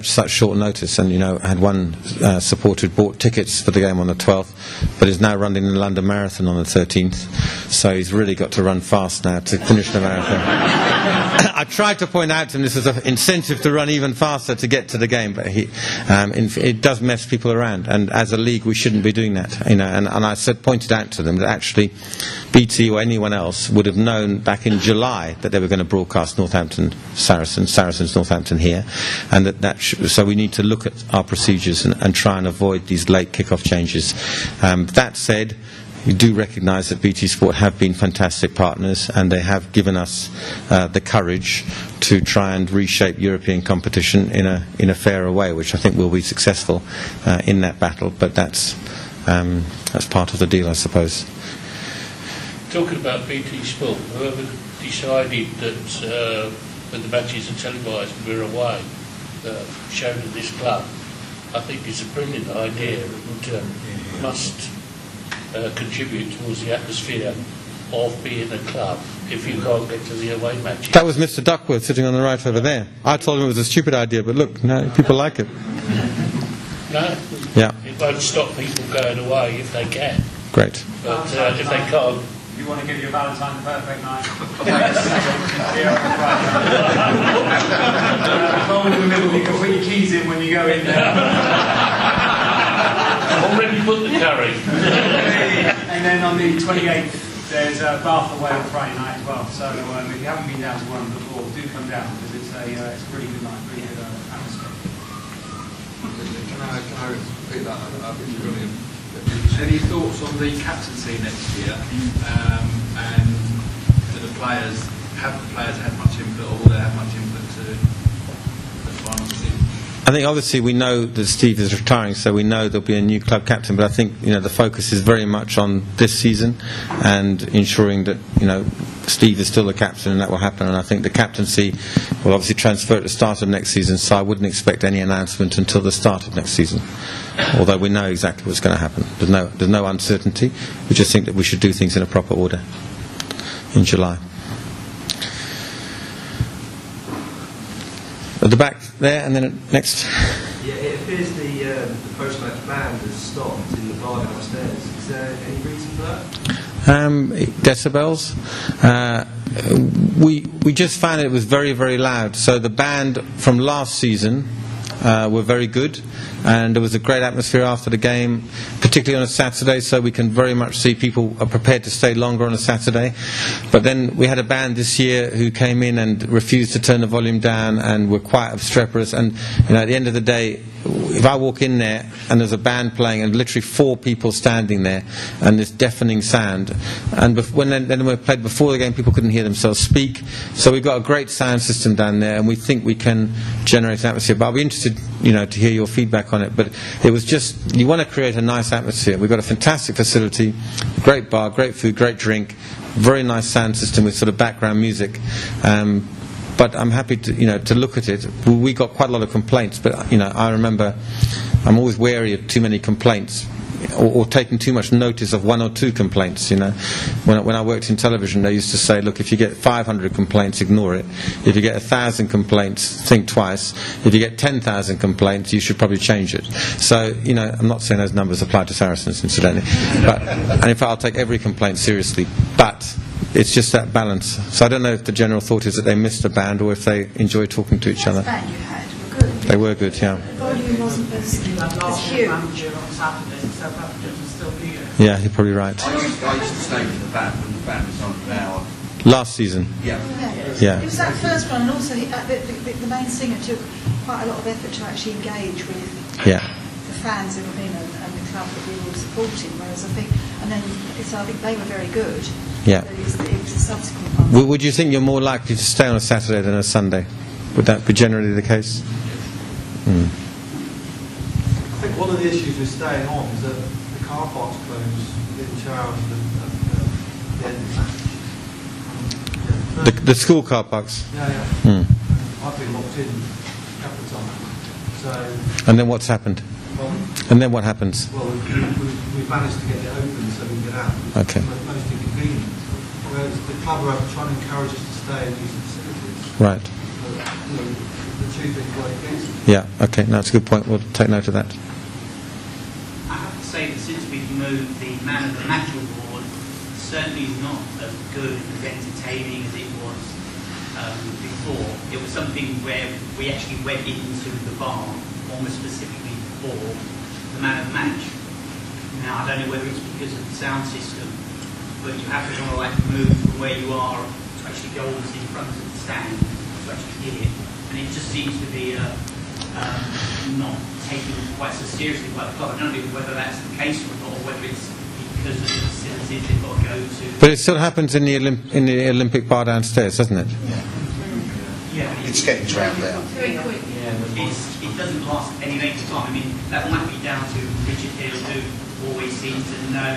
such short notice. And I had one supporter who bought tickets for the game on the 12th, but is now running the London Marathon on the 13th, so he's really got to run fast now to finish the marathon. I tried to point out to him this is an incentive to run even faster to get to the game, but it does mess people around, and as a league we shouldn't be doing that. And I pointed out to them that actually BT or anyone else would have known back in July that they were going to broadcast Northampton Saracens Northampton here, and so we need to look at our procedures and try and avoid these late kick-off changes. That said, we do recognise that BT Sport have been fantastic partners, and they have given us the courage to try and reshape European competition in a fairer way, which I think will be successful in that battle. But that's part of the deal, I suppose. Talking about BT Sport, whoever decided that when the matches are televised and we're away, shown at this club, I think it's a brilliant idea, and must contribute towards the atmosphere of being a club if you can't get to the away matches. That was Mr. Duckworth sitting on the right over there. I told him it was a stupid idea, but look, no, people like it. No, yeah. It won't stop people going away if they can. Great. But if they can't... You want to give your Valentine the perfect night? You can put your keys in when you go in there. Already put the curry. And then on the 28th, there's Bath away on Friday night as well. So if you haven't been down to one before, do come down, because it's a really good night, really good atmosphere. Can I repeat that? That'd be brilliant. Any thoughts on the captaincy next year? And do the players have had much input, or will they have much input to the final season? I think obviously we know that Steve is retiring, so we know there'll be a new club captain, but I think the focus is very much on this season and ensuring that Steve is still the captain, and that will happen. And I think the captaincy will obviously transfer at the start of next season, so I wouldn't expect any announcement until the start of next season, although we know exactly what's going to happen. There's no uncertainty. We just think that we should do things in a proper order in July. At the back there, and then next. Yeah, it appears the post-match band has stopped in the bar downstairs. Is there any reason for that? decibels. We just found it was very, very loud. So the band from last season were very good, and there was a great atmosphere after the game, particularly on a Saturday, so we can very much see people are prepared to stay longer on a Saturday. But then we had a band this year who came in and refused to turn the volume down and were quite obstreperous, and at the end of the day, if I walk in there and there's a band playing and literally 4 people standing there and this deafening sound, and when we played before the game, people couldn't hear themselves speak. So we've got a great sound system down there, and we think we can generate an atmosphere. But I'll be interested, to hear your feedback on it. But it was just, you want to create a nice atmosphere. We've got a fantastic facility, great bar, great food, great drink, very nice sound system with sort of background music. But I'm happy to look at it. We got quite a lot of complaints, but I remember I'm always wary of too many complaints or taking too much notice of 1 or 2 complaints. When I worked in television, they used to say, look, if you get 500 complaints, ignore it. If you get 1,000 complaints, think twice. If you get 10,000 complaints, you should probably change it. So I'm not saying those numbers apply to Saracens, incidentally, and in fact I'll take every complaint seriously, but it's just that balance. So I don't know if the general thought is that they missed a band or if they enjoy talking to each other. The band you had were good. They were good, yeah. The volume wasn't as huge. Yeah, you're probably right. I used to stay for the band when the band was on an hour. Last season? Yeah. Yeah. It was that first one, and also the main singer took quite a lot of effort to actually engage with the fans who have been and the club that we were supporting, whereas I think they were very good. Yeah. It was the subsequent ones. Would you think you're more likely to stay on a Saturday than a Sunday? Would that be generally the case? I think one of the issues with staying on is that the car park's closed within 2 hours of the end of the match. The school car parks? Yeah. I've been locked in a couple of times. So. And then what's happened? And then what happens? Well, we've managed to get it open so we can get out. Okay. Most inconvenient. Whereas the club are trying to encourage us to stay and use the facilities. Right. But, the two things work against us. Yeah, okay, no, that's a good point. We'll take note of that. I have to say that since we've moved the man of the match award, certainly not as good and as entertaining as it was before. It was something where we actually went into the bar almost specifically for the man of the match. Now, I don't know whether it's because of the sound system, but you have to kind of move from where you are to actually go almost in front of the stand to actually hear it. And it just seems to be not taken quite so seriously by the club. I don't know whether that's the case or not, or whether it's because of the facilities they've got to go to. But it still happens in the Olympic bar downstairs, doesn't it? Yeah, it's getting drowned out. Very quick. It doesn't last any length of time. I mean, that might be down to Richard Hill, who always seems to know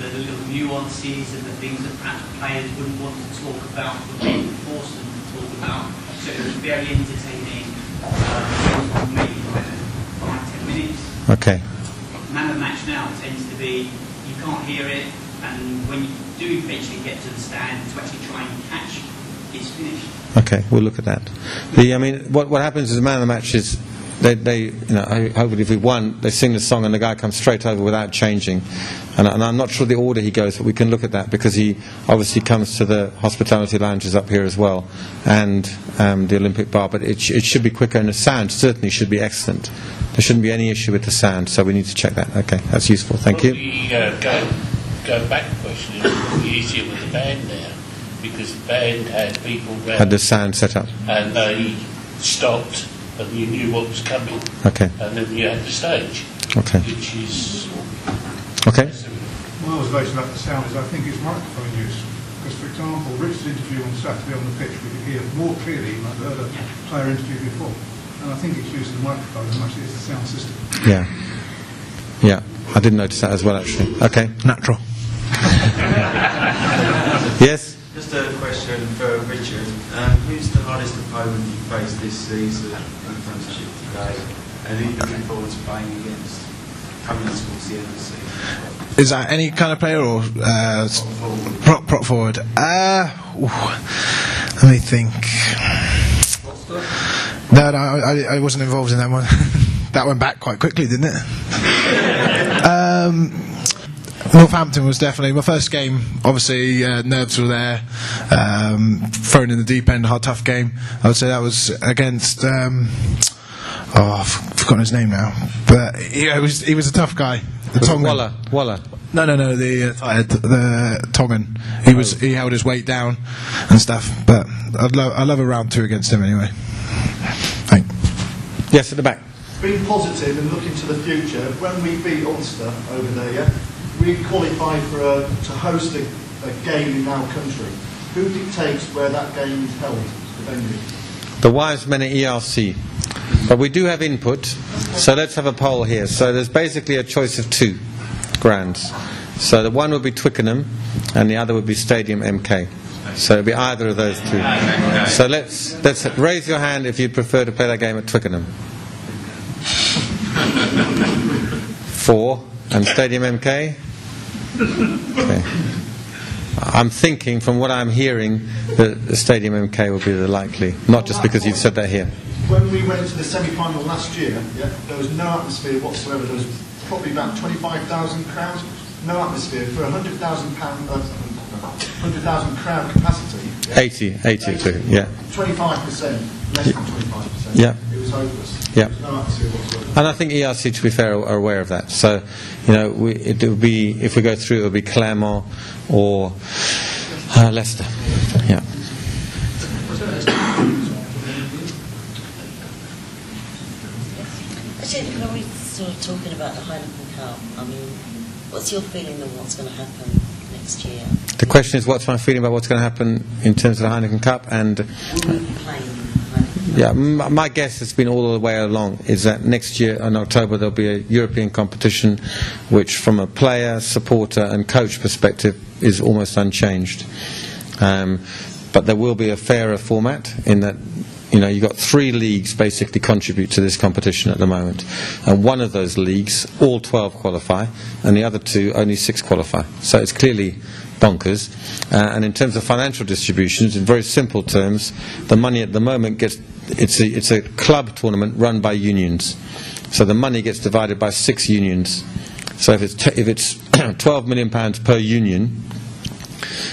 the little nuances and the things that perhaps players wouldn't want to talk about, but we force them to talk about. So it was very entertaining. Maybe 5-10 minutes. Okay. Man of the match now tends to be you can't hear it, and when you do eventually get to the stand to actually try and catch, it's finished. Okay, we'll look at that. What happens is the man of the match is hopefully if we won, they sing the song and the guy comes straight over without changing. And I'm not sure the order he goes, but we can look at that because he obviously comes to the hospitality lounges up here as well and the Olympic bar. But it should be quicker, and the sound certainly should be excellent. There shouldn't be any issue with the sound, so we need to check that. Okay, that's useful. Thank you. Go back question, it would be easier with the band now because the band had people round Had the sound set up. and they stopped and you knew what was coming. Okay. And then you had the stage. Okay. Which is... Okay. My observation about the sound is I think it's microphone use. Because, for example, Richard's interview on Saturday on the pitch, we could hear more clearly than I've heard a player interview before. And I think it's using the microphone as much as it's the sound system. Yeah. Yeah. I didn't notice that as well, actually. Okay. Natural. Yes? Just a question for Richard. Who's the hardest opponent you faced this season in the Premiership today? And who are you looking forward to playing against coming towards the end of the season? Is that any kind of player or prop forward? Let me think. No, I wasn't involved in that one. That went back quite quickly, didn't it? Northampton was definitely my first game. Obviously, nerves were there. Thrown in the deep end, hard, tough game. I would say that was against. I've forgotten his name now, but he was a tough guy. The Tongan. Waller. No, the Tongan. He held his weight down and stuff. But I love a round 2 against him anyway. Thanks. Yes, at the back. Being positive and looking to the future, when we beat Ulster over there, yeah, we qualify to host a game in our country. Who dictates where that game is held, the venue? The wise men at ERC. But we do have input, so let's have a poll here. So there's basically a choice of 2 grounds. So the one would be Twickenham, and the other would be Stadium MK. So it'll be either of those 2. So let's raise your hand if you'd prefer to play that game at Twickenham. 4 and Stadium MK. Okay. I'm thinking, from what I'm hearing, that the Stadium MK will be the likely. Not just because you've said that here. When we went to the semi-final last year, yeah, there was no atmosphere whatsoever. There was probably about 25,000 crowds. No atmosphere for 100,000 crowd capacity. Yeah? 80, yeah. 25%, less than 25%. Yeah. It was hopeless. Yeah. No atmosphere whatsoever. And I think ERC, to be fair, are aware of that. So, it will be, if we go through, it will be Claremont or Leicester. Yeah. Actually, when we're sort of talking about the Heineken Cup, I mean, what's your feeling of what's going to happen next year? The question is, what's my feeling about what's going to happen in terms of the Heineken Cup? And yeah, my guess has been all the way along is that next year in October there'll be a European competition, which, from a player, supporter, and coach perspective, is almost unchanged. But there will be a fairer format in that. You've got 3 leagues basically contribute to this competition at the moment. And one of those leagues, all 12 qualify, and the other 2, only 6 qualify. So it's clearly bonkers. And in terms of financial distributions, in very simple terms, the money at the moment it's a club tournament run by unions. So the money gets divided by 6 unions. So if it's £12 million per union,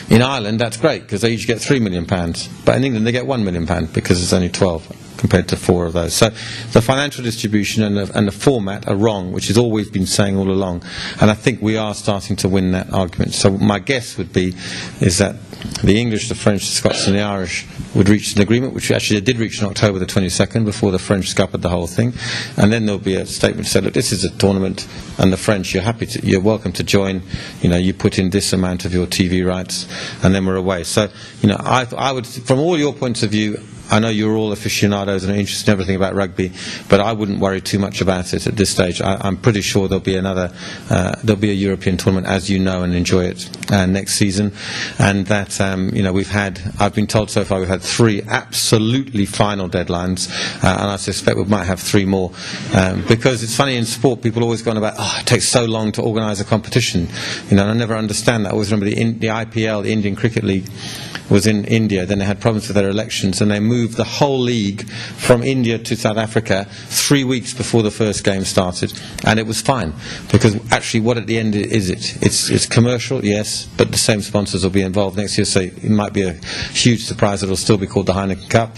in Ireland, that's great, because they each get £3 million. But in England, they get £1 million, because there's only 12 compared to 4 of those. So the financial distribution and the format are wrong, which has always been saying all along. And I think we are starting to win that argument. So my guess would be is that the English, the French, the Scots and the Irish would reach an agreement, which actually they did reach on October the 22nd, before the French scuppered the whole thing. And then there'll be a statement to say, look, this is a tournament, and the French, you're welcome to join. You put in this amount of your TV rights, and then we're away. So, I would, from all your points of view, I know you're all aficionados and are interested in everything about rugby, but I wouldn't worry too much about it at this stage. I'm pretty sure there'll be there'll be a European tournament, as you know, and enjoy it next season. And that I've been told so far we've had 3 absolutely final deadlines, and I suspect we might have 3 more, because it's funny in sport, people always go on about, it takes so long to organise a competition. And I never understand that. I always remember the IPL, the Indian Cricket League, was in India. Then they had problems with their elections, and they moved the whole league from India to South Africa 3 weeks before the first game started, and it was fine, because actually what at the end is it's commercial, yes, but the same sponsors will be involved next year, so it might be a huge surprise that it'll still be called the Heineken Cup.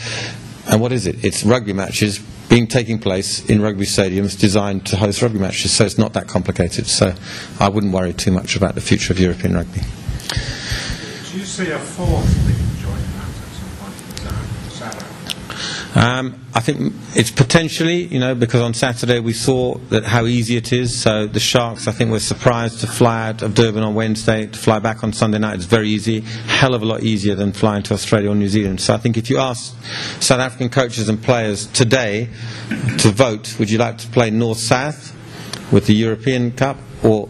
And what is it? It's rugby matches taking place in rugby stadiums designed to host rugby matches, so it's not that complicated. So I wouldn't worry too much about the future of European rugby. Do you see a 4th league joining that at some point on Saturday? I think it's potentially, because on Saturday we saw that how easy it is. So the Sharks, I think, were surprised to fly out of Durban on Wednesday, to fly back on Sunday night. It's very easy, hell of a lot easier than flying to Australia or New Zealand. So I think if you ask South African coaches and players today to vote, would you like to play North-South with the European Cup or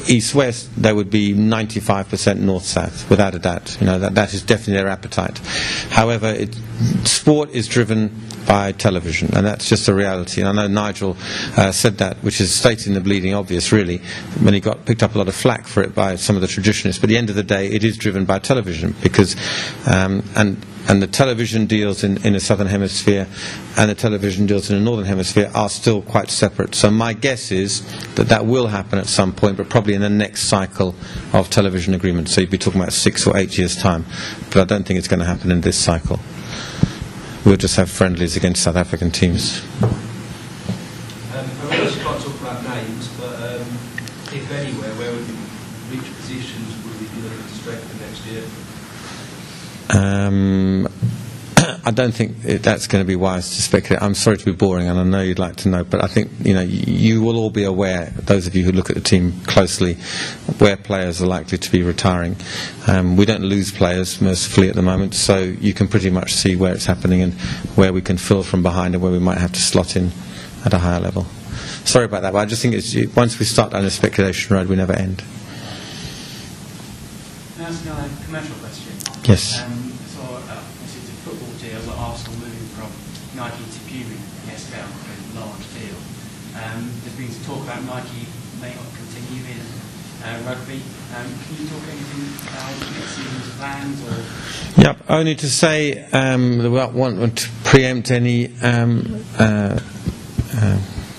East-West, they would be 95% North-South, without a doubt. That is definitely their appetite. However, sport is driven by television, and that's just a reality. And I know Nigel said that, which is stating the bleeding obvious, really, when he got picked up a lot of flack for it by some of the traditionalists. But at the end of the day, it is driven by television, because and the television deals in the Southern Hemisphere and the television deals in the Northern Hemisphere are still quite separate. So my guess is that that will happen at some point, but probably in the next cycle of television agreements. So you'd be talking about 6 or 8 years' time. But I don't think it's going to happen in this cycle. We'll just have friendlies against South African teams. I just can't talk about names, but if anywhere, which positions would we be looking to strengthen next year? I don't think that's going to be wise to speculate. I'm sorry to be boring, and I know you'd like to know, but I think you will all be aware, those of you who look at the team closely, where players are likely to be retiring. We don't lose players, mercifully, at the moment, so you can pretty much see where it's happening and where we can fill from behind and where we might have to slot in at a higher level. Sorry about that, but I just think once we start down the speculation road, we never end. Can I ask a commercial question? Yes. Obviously it's a football deal that Arsenal moving from Nike to Puma, yes, down a large deal. There's been talk about Nike may not continue in rugby. Can you talk anything about next season's plans? Or? Yep, only to say that we don't want to preempt any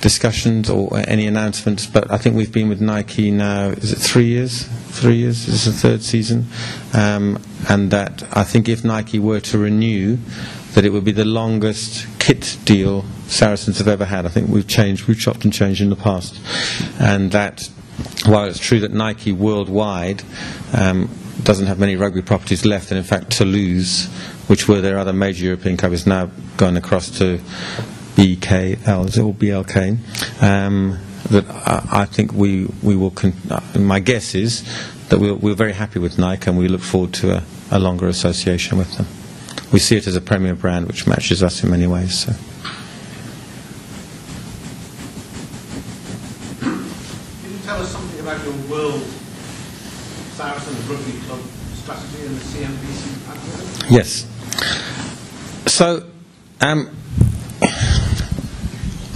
discussions or any announcements, but I think we've been with Nike now, is it 3 years? 3 years, this is the third season, and that I think if Nike were to renew, that it would be the longest kit deal Saracens have ever had. I think we've chopped and changed in the past, and that while it's true that Nike worldwide doesn't have many rugby properties left, and in fact Toulouse, which were their other major European club, is now going across to BKL, is it all BLK? That I think we will. My guess is that we're very happy with Nike, and we look forward to a longer association with them. We see it as a premier brand which matches us in many ways. So. Can you tell us something about your World Saracens Rugby Club strategy and the CMBC pattern? Yes. So,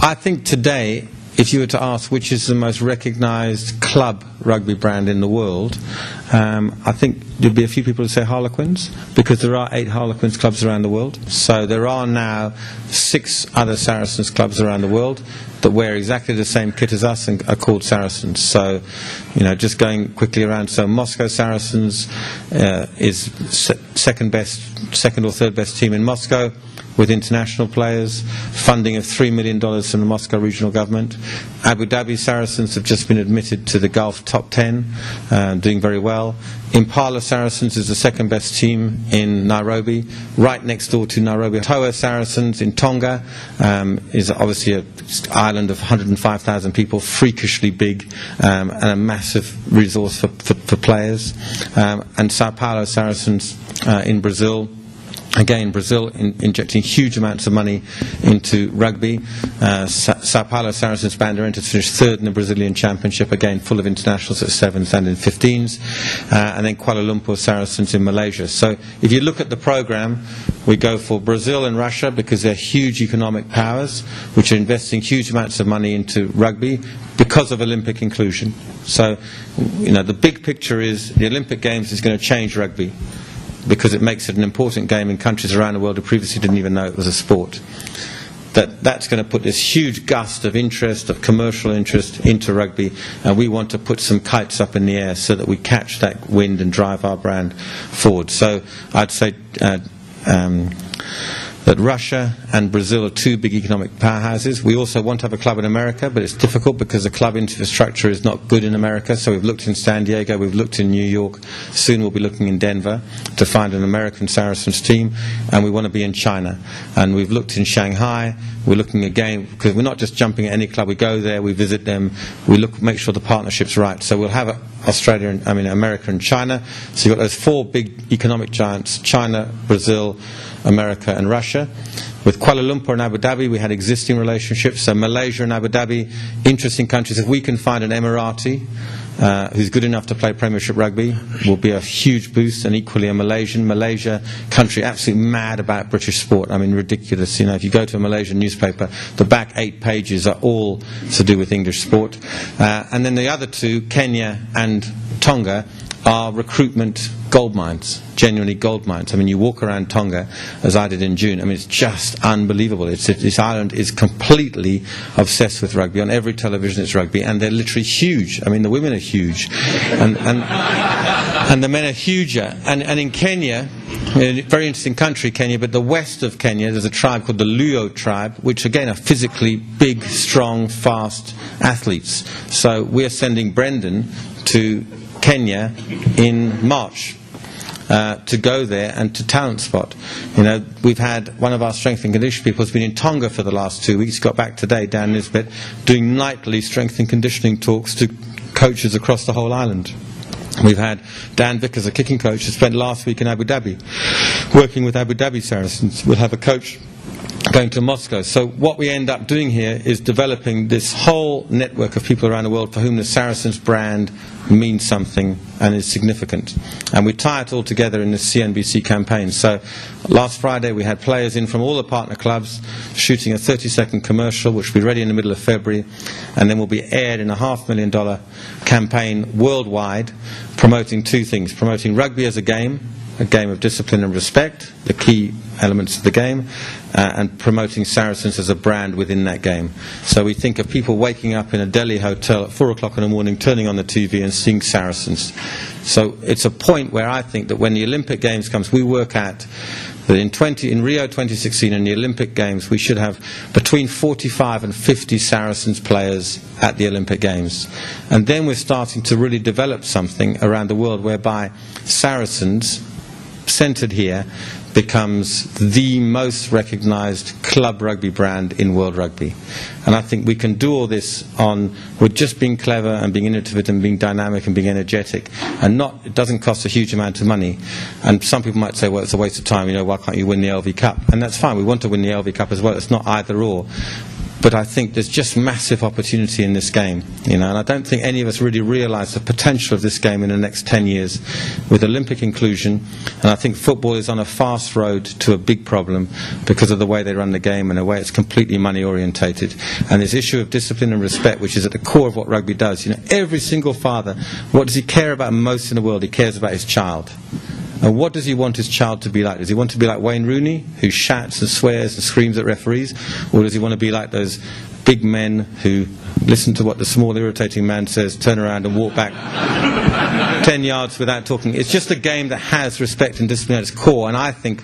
I think today, if you were to ask which is the most recognised club rugby brand in the world, I think there'd be a few people who say Harlequins, because there are 8 Harlequins clubs around the world. So there are now 6 other Saracens clubs around the world that wear exactly the same kit as us and are called Saracens. So, just going quickly around. So Moscow Saracens is second or third best team in Moscow, with international players, funding of $3 million from the Moscow regional government. Abu Dhabi Saracens have just been admitted to the Gulf top 10, doing very well. Impala Saracens is the second best team in Nairobi, right next door to Nairobi. Toa Saracens in Tonga is obviously an island of 105,000 people, freakishly big, and a massive resource for players. And Sao Paulo Saracens in Brazil. Again, Brazil injecting huge amounts of money into rugby. Sao Paulo Saracens Bandeirantes finished third in the Brazilian Championship, again full of internationals at 7s and in 15s. And then Kuala Lumpur Saracens in Malaysia. So if you look at the programme, we go for Brazil and Russia because they're huge economic powers which are investing huge amounts of money into rugby because of Olympic inclusion. So, the big picture is the Olympic Games is going to change rugby, because it makes it an important game in countries around the world who previously didn't even know it was a sport. That's going to put this huge gust of interest, of commercial interest into rugby, and we want to put some kites up in the air so that we catch that wind and drive our brand forward. So I'd say that Russia and Brazil are 2 big economic powerhouses. We also want to have a club in America, but it's difficult because the club infrastructure is not good in America. So we've looked in San Diego, we've looked in New York, soon we'll be looking in Denver to find an American Saracens team, and we want to be in China. And we've looked in Shanghai, we're looking again, because we're not just jumping at any club, we go there, we visit them, we make sure the partnership's right. So we'll have America and China. So you've got those 4 big economic giants, China, Brazil, America and Russia. With Kuala Lumpur and Abu Dhabi, we had existing relationships. So Malaysia and Abu Dhabi, interesting countries. If we can find an Emirati who's good enough to play Premiership rugby, will be a huge boost. And equally a Malaysia country absolutely mad about British sport. I mean, ridiculous. If you go to a Malaysian newspaper, the back 8 pages are all to do with English sport. And then the other 2, Kenya and Tonga, are recruitment gold mines, genuinely gold mines. I mean, you walk around Tonga, as I did in June, I mean, it's just unbelievable. This island is completely obsessed with rugby. On every television it's rugby, and they're literally huge. I mean, the women are huge, and the men are huger. And in Kenya, a very interesting country, Kenya, but the west of Kenya, there's a tribe called the Luo tribe, which again are physically big, strong, fast athletes. So we're sending Brendan to Kenya in March to go there and to talent spot. You know, we've had one of our strength and conditioning people has been in Tonga for the last 2 weeks, got back today, Dan Nisbet, doing nightly strength and conditioning talks to coaches across the whole island. We've had Dan Vickers, a kicking coach, who spent last week in Abu Dhabi, working with Abu Dhabi Saracens. We'll have a coach going to Moscow. So what we end up doing here is developing this whole network of people around the world for whom the Saracens brand means something and is significant. And we tie it all together in this CNBC campaign. So last Friday we had players in from all the partner clubs shooting a 30-second commercial, which will be ready in the middle of February, and then will be aired in a $500,000 campaign worldwide, promoting two things: promoting rugby as a game of discipline and respect, the key elements of the game, and promoting Saracens as a brand within that game. So we think of people waking up in a Delhi hotel at 4 o'clock in the morning, turning on the TV and seeing Saracens. So it's a point where I think that when the Olympic Games comes, we work at that in Rio 2016 and the Olympic Games, we should have between 45 and 50 Saracens players at the Olympic Games. And then we're starting to really develop something around the world whereby Saracens, centred here, becomes the most recognised club rugby brand in world rugby. And I think we can do all this with just being clever and being innovative and being dynamic and being energetic, and it doesn't cost a huge amount of money. And some people might say, well, it's a waste of time, why can't you win the LV Cup? And that's fine, we want to win the LV Cup as well, it's not either or. But I think there's just massive opportunity in this game, and I don't think any of us really realise the potential of this game in the next 10 years with Olympic inclusion. And I think football is on a fast road to a big problem because of the way they run the game and the way it's completely money orientated. And this issue of discipline and respect, which is at the core of what rugby does. Every single father, what does he care about most in the world? He cares about his child. And what does he want his child to be like? Does he want to be like Wayne Rooney, who shouts and swears and screams at referees? Or does he want to be like those big men who listen to what the small irritating man says, turn around and walk back 10 yards without talking? It's just a game that has respect and discipline at its core, and I think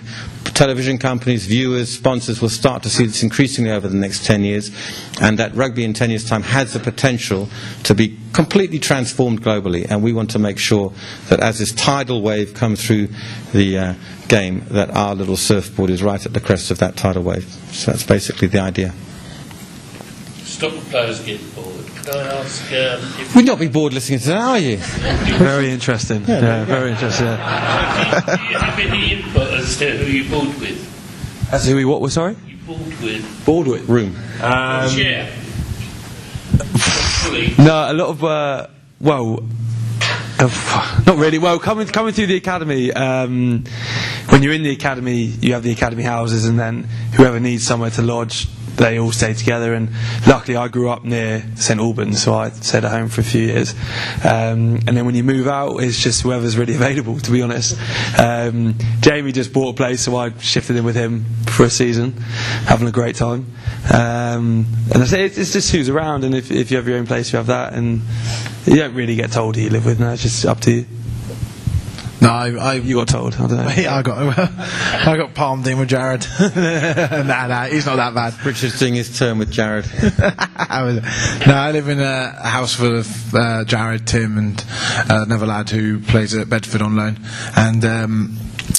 television companies, viewers, sponsors will start to see this increasingly over the next 10 years, and that rugby in 10 years' time has the potential to be completely transformed globally. And we want to make sure that as this tidal wave comes through the game, that our little surfboard is right at the crest of that tidal wave. So that's basically the idea. Stop the players getting bored. Could I ask if... We'd not be bored listening to that, are you? Very interesting. Yeah, very interesting. Do you have any input as to who you bored with? As to who we what was, sorry? You bored with? Bored with? Room. Chair. No, a lot of, not really. Well, coming through the academy, when you're in the academy, you have the academy houses, and then whoever needs somewhere to lodge, they all stay together. And luckily I grew up near St Albans, so I stayed at home for a few years, and then when you move out, it's just whoever's really available, to be honest. Jamie just bought a place, so I shifted in with him for a season, having a great time. And I say it's just who's around, and if you have your own place, you have that, and you don't really get told who you live with. No, it's just up to you. No, you got told. I don't know. Yeah, I got palmed in with Jared. Nah, he's not that bad. Richard's doing his term with Jared. I live in a house full of Jared, Tim, and another lad who plays at Bedford on loan. And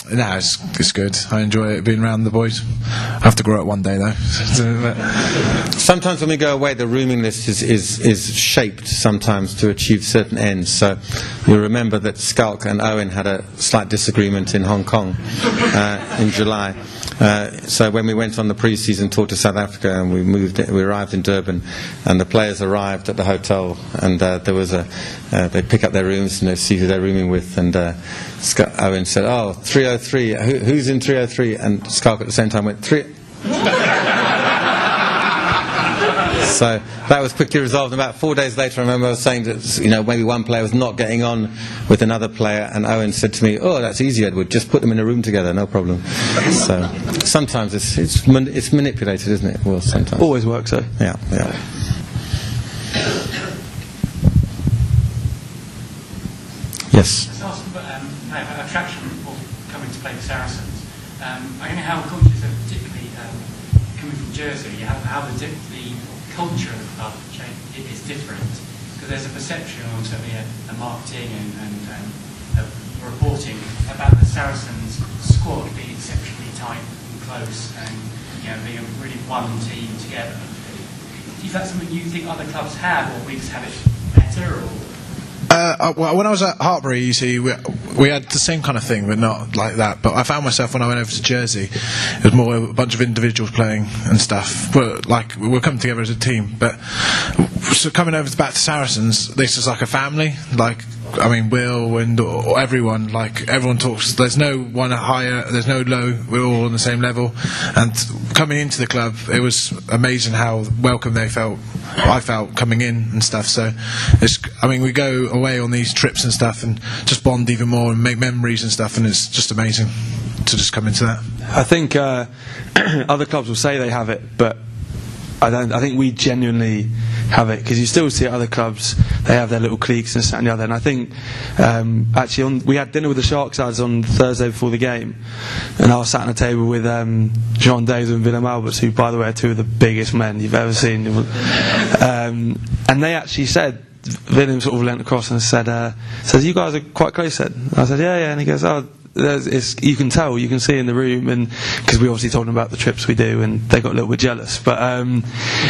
it's good. I enjoy it, being around the boys. I have to grow up one day though. Sometimes when we go away, the rooming list is shaped sometimes to achieve certain ends. So you'll remember that Skulk and Owen had a slight disagreement in Hong Kong in July. So when we went on the pre-season tour to South Africa, and we arrived in Durban, and the players arrived at the hotel, and there was they pick up their rooms and they see who they're rooming with, and Owen said, "Oh, 303. Who's in 303?" And Skulk at the same time went, 3. So that was quickly resolved. About 4 days later, I remember I was saying that, you know, maybe one player was not getting on with another player, and Owen said to me, "Oh, that's easy, Edward. Just put them in a room together, no problem." So sometimes it's manipulated, isn't it? Well, sometimes always works though. Yeah. Yes. Let's ask about attraction of coming to play the Saracens. I don't know how coaches are particularly coming from Jersey, how the culture of the club is different. Because there's a perception, or certainly a marketing and reporting about the Saracens squad being exceptionally tight and close, and being a really one team together. Is that something you think other clubs have, or we just have it better, or? Well, when I was at Hartbury, you see, we had the same kind of thing, but not like that. But I found myself when I went over to Jersey, it was more a bunch of individuals playing and stuff. But like we're coming together as a team. But so coming over back to Saracens, this is like a family. Like I mean, Will and everyone, like everyone talks. There's no one higher, there's no low. We're all on the same level. And coming into the club, it was amazing how welcome they felt. I felt coming in and stuff. So we go away on these trips and stuff and just bond even more and make memories and stuff, and it's just amazing to just come into that. I think other clubs will say they have it, but I think we genuinely have it, because you still see at other clubs they have their little cliques and this, that and the other. And I think we had dinner with the Sharks lads on Thursday before the game, and I was sat at a table with Jean Days and Willem Alberts, who by the way are two of the biggest men you've ever seen, and they actually said, Willem sort of leant across and said you guys are quite close then? I said yeah, and he goes, oh, you can tell, you can see in the room, and because we obviously told them about the trips we do, and they got a little bit jealous. But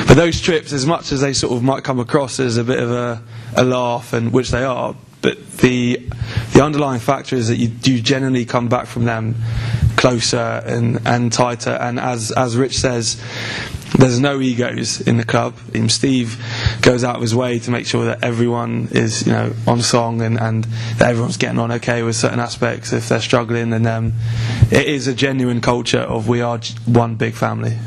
those trips, as much as they sort of might come across as a bit of a laugh, and which they are, but the underlying factor is that you do generally come back from them closer and tighter. And as Rich says, there's no egos in the club. Steve goes out of his way to make sure that everyone is, on song and that everyone's getting on okay with certain aspects. If they're struggling, then it is a genuine culture of we are one big family.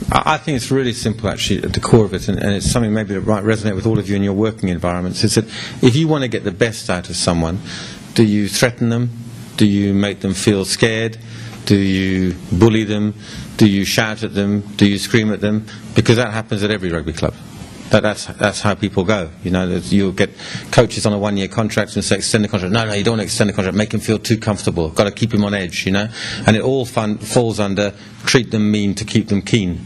I think it's really simple, actually, at the core of it, and it's something maybe that might resonate with all of you in your working environments. Is that if you want to get the best out of someone, do you threaten them? Do you make them feel scared? Do you bully them? Do you shout at them? Do you scream at them? Because that happens at every rugby club. That's how people go. You'll get coaches on a 1-year contract and say, extend the contract. No, you don't want to extend the contract. Make him feel too comfortable. Got to keep him on edge, And it all falls under treat them mean to keep them keen.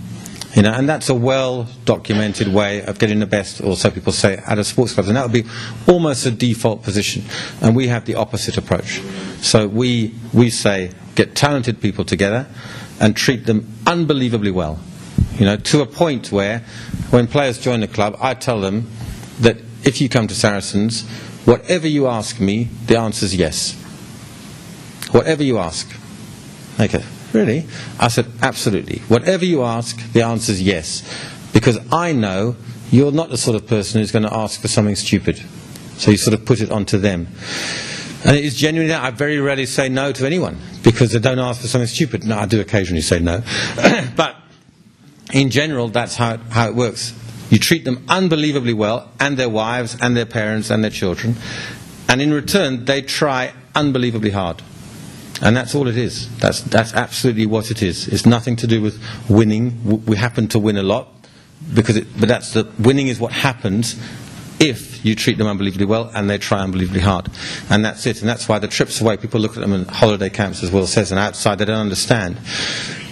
And that's a well-documented way of getting the best, or so people say, out of sports clubs. And that would be almost a default position. And we have the opposite approach. So we say, get talented people together and treat them unbelievably well. To a point where, when players join the club, I tell them that if you come to Saracens, whatever you ask me, the answer is yes. Whatever you ask. Okay. Really? I said, absolutely. Whatever you ask, the answer is yes. Because I know you're not the sort of person who's going to ask for something stupid. So you sort of put it onto them. And it is genuinely that. I very rarely say no to anyone because they don't ask for something stupid. No, I do occasionally say no. But in general, that's how it works. You treat them unbelievably well, and their wives, and their parents, and their children. And in return, they try unbelievably hard. And that's all it is. That's absolutely what it is. It's nothing to do with winning. We happen to win a lot, but winning is what happens if you treat them unbelievably well and they try unbelievably hard. And that's it. And that's why the trips away, people look at them in holiday camps, as Will says, and outside they don't understand.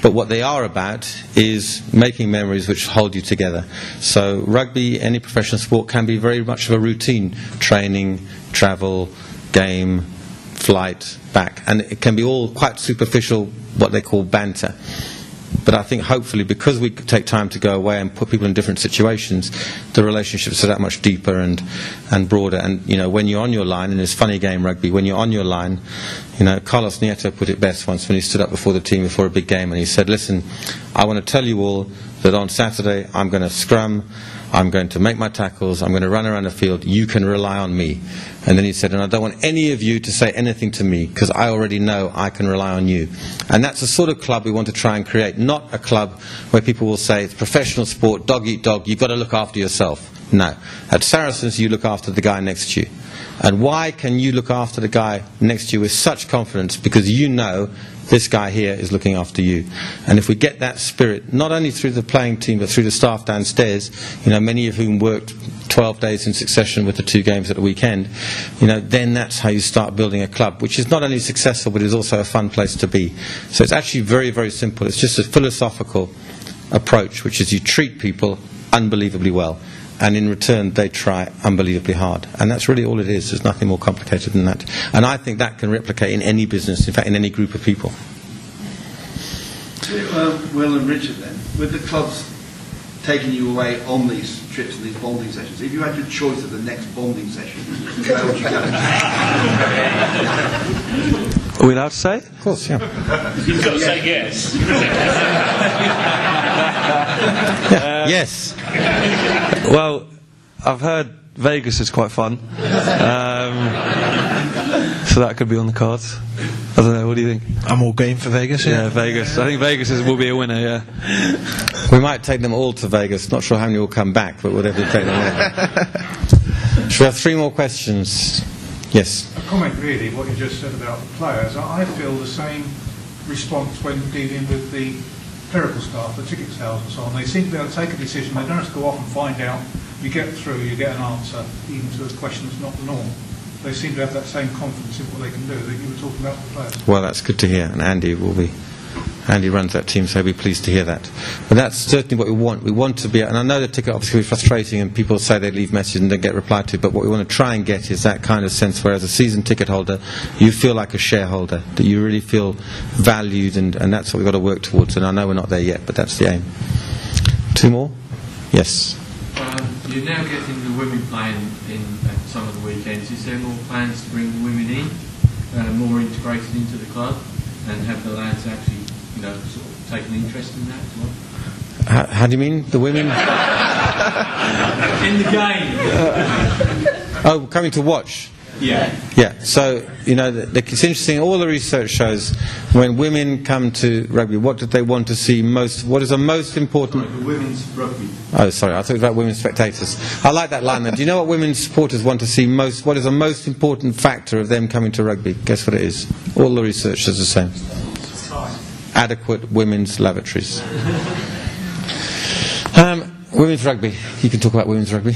But what they are about is making memories which hold you together. So rugby, any professional sport, can be very much of a routine. Training, travel, game, flight, back. And it can be all quite superficial, what they call banter. But I think hopefully because we take time to go away and put people in different situations, the relationships are that much deeper and broader. And when you're on your line, and it's funny game rugby, when you're on your line, Carlos Nieto put it best once when he stood up before the team before a big game, and he said, listen, I want to tell you all that on Saturday I'm going to scrum, I'm going to make my tackles, I'm going to run around the field, you can rely on me. And then he said, and I don't want any of you to say anything to me, because I already know I can rely on you. And that's the sort of club we want to try and create, not a club where people will say, it's professional sport, dog eat dog, you've got to look after yourself. No. At Saracens, you look after the guy next to you. And why can you look after the guy next to you with such confidence? Because you know this guy here is looking after you. And if we get that spirit, not only through the playing team, but through the staff downstairs, you know, many of whom worked 12 days in succession with the 2 games at the weekend, you know, then that's how you start building a club, which is not only successful, but is also a fun place to be. So it's actually very, very simple. It's just a philosophical approach, which is you treat people unbelievably well, and in return they try unbelievably hard. And that's really all it is. There's nothing more complicated than that. And I think that can replicate in any business, in fact in any group of people. Will and Richard then, with the clubs taking you away on these trips and these bonding sessions, if you had your choice of the next bonding session, where would you go? Are we allowed to say? Of course, yeah. You've got to say yes. Yes. Well, I've heard Vegas is quite fun, so that could be on the cards. I don't know, what do you think? I'm all game for Vegas, yeah. Yeah, Vegas. I think Vegas will be a winner, yeah. We might take them all to Vegas. Not sure how many will come back, but whatever, take them all. Should we have 3 more questions? Yes. A comment really, what you just said about the players. I feel the same response when dealing with the clerical staff, the ticket sales and so on. They seem to be able to take a decision. They don't have to go off and find out. You get through, you get an answer, even to a question that's not the norm. They seem to have that same confidence in what they can do that you were talking about with the players. Well, that's good to hear, and Andy runs that team, so he'll be pleased to hear that. But that's certainly what we want. We want to be, and I know the ticket obviously will be frustrating, and people say they leave messages and don't get replied to, but what we want to try and get is that kind of sense where as a season ticket holder, you feel like a shareholder, that you really feel valued, and that's what we've got to work towards, and I know we're not there yet, but that's the aim. 2 more? Yes. You're now getting the women playing in some of the weekends. Is there more plans to bring the women in, more integrated into the club, and have the lads actually, you know, sort of take an interest in that as well? How do you mean, the women? In the game. Oh, coming to watch? Yeah. Yeah, so, you know, it's interesting, all the research shows when women come to rugby, what do they want to see most, what is the most important... Sorry, the women's rugby. Oh, sorry, I thought about women's spectators. I like that line there. Do you know what women's supporters want to see most, what is the most important factor of them coming to rugby? Guess what it is? All the research says the same. Adequate women's lavatories. Women's rugby. You can talk about women's rugby.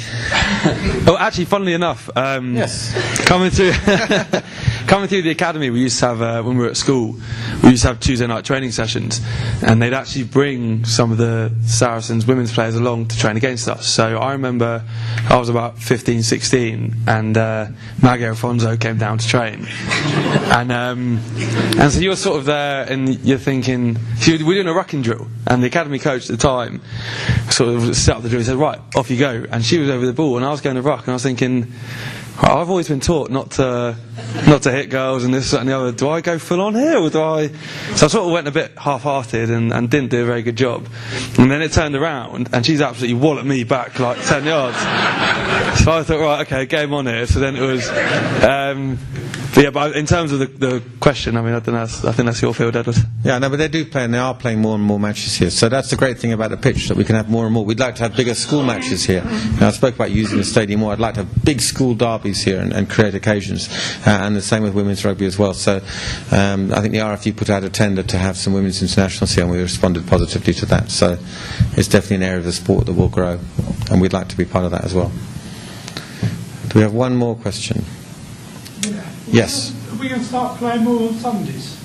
Oh, actually, funnily enough, yes. coming through the academy, we used to have when we were at school, we used to have Tuesday night training sessions, and they'd actually bring some of the Saracens women's players along to train against us. So I remember I was about 15, 16, and Maggie Alfonso came down to train, and so you're sort of there, and you're thinking, we're doing a rucking drill, and the academy coach at the time sort of set up the drill and said, right, off you go, and she was over the ball and I was going to ruck, and I was thinking, I've always been taught not to hit girls and this, that and the other. Do I go full on here, or do I... So I sort of went a bit half-hearted and didn't do a very good job, and then it turned around and she's absolutely walloped me back like 10 yards. So I thought, right, okay, game on here. So then it was but yeah, but in terms of the question, I mean, I think that's your field, Edward. Yeah, no, but they do play, and they are playing more and more matches here. So that's the great thing about the pitch, that we can have more and more. We'd like to have bigger school matches here. Now, I spoke about using the stadium more. I'd like to have big school derbies here and create occasions, and the same with women's rugby as well. So I think the RFU put out a tender to have some women's internationals here, and we responded positively to that. So it's definitely an area of the sport that will grow, and we'd like to be part of that as well. Do we have one more question? Yeah. Yes. Are we going to start playing more on Sundays?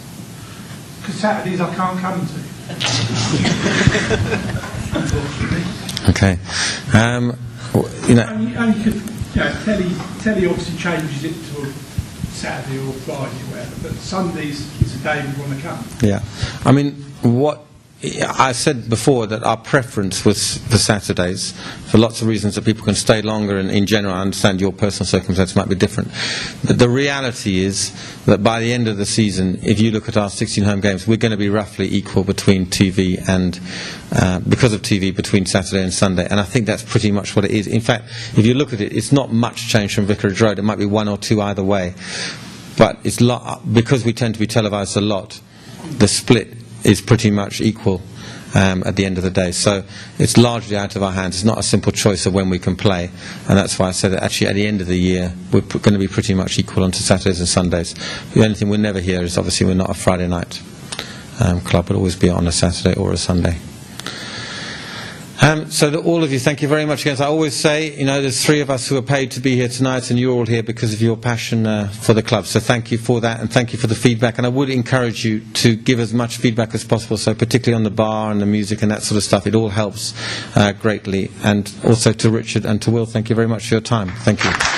Because Saturdays I can't come to. Okay. You know. And you could, you know, telly obviously changes it to a Saturday or Friday or whatever, but Sundays is a day we want to come. Yeah. I mean, what I said before that our preference was for Saturdays, for lots of reasons that people can stay longer, and in general I understand your personal circumstances might be different. But the reality is that by the end of the season, if you look at our 16 home games, we're going to be roughly equal between TV and, because of TV, between Saturday and Sunday, and I think that's pretty much what it is. In fact, if you look at it, it's not much change from Vicarage Road. It might be 1 or 2 either way. But it's because we tend to be televised a lot, the split is pretty much equal at the end of the day. So it's largely out of our hands. It's not a simple choice of when we can play, and that's why I said that actually at the end of the year we're going to be pretty much equal onto Saturdays and Sundays. The only thing we'll never hear is obviously we're not a Friday night club. We'll always be on a Saturday or a Sunday. So that all of you, thank you very much again. As I always say, you know, there's 3 of us who are paid to be here tonight, and you're all here because of your passion for the club. So thank you for that, and thank you for the feedback. And I would encourage you to give as much feedback as possible, so particularly on the bar and the music and that sort of stuff. It all helps greatly. And also to Richard and to Will, thank you very much for your time. Thank you.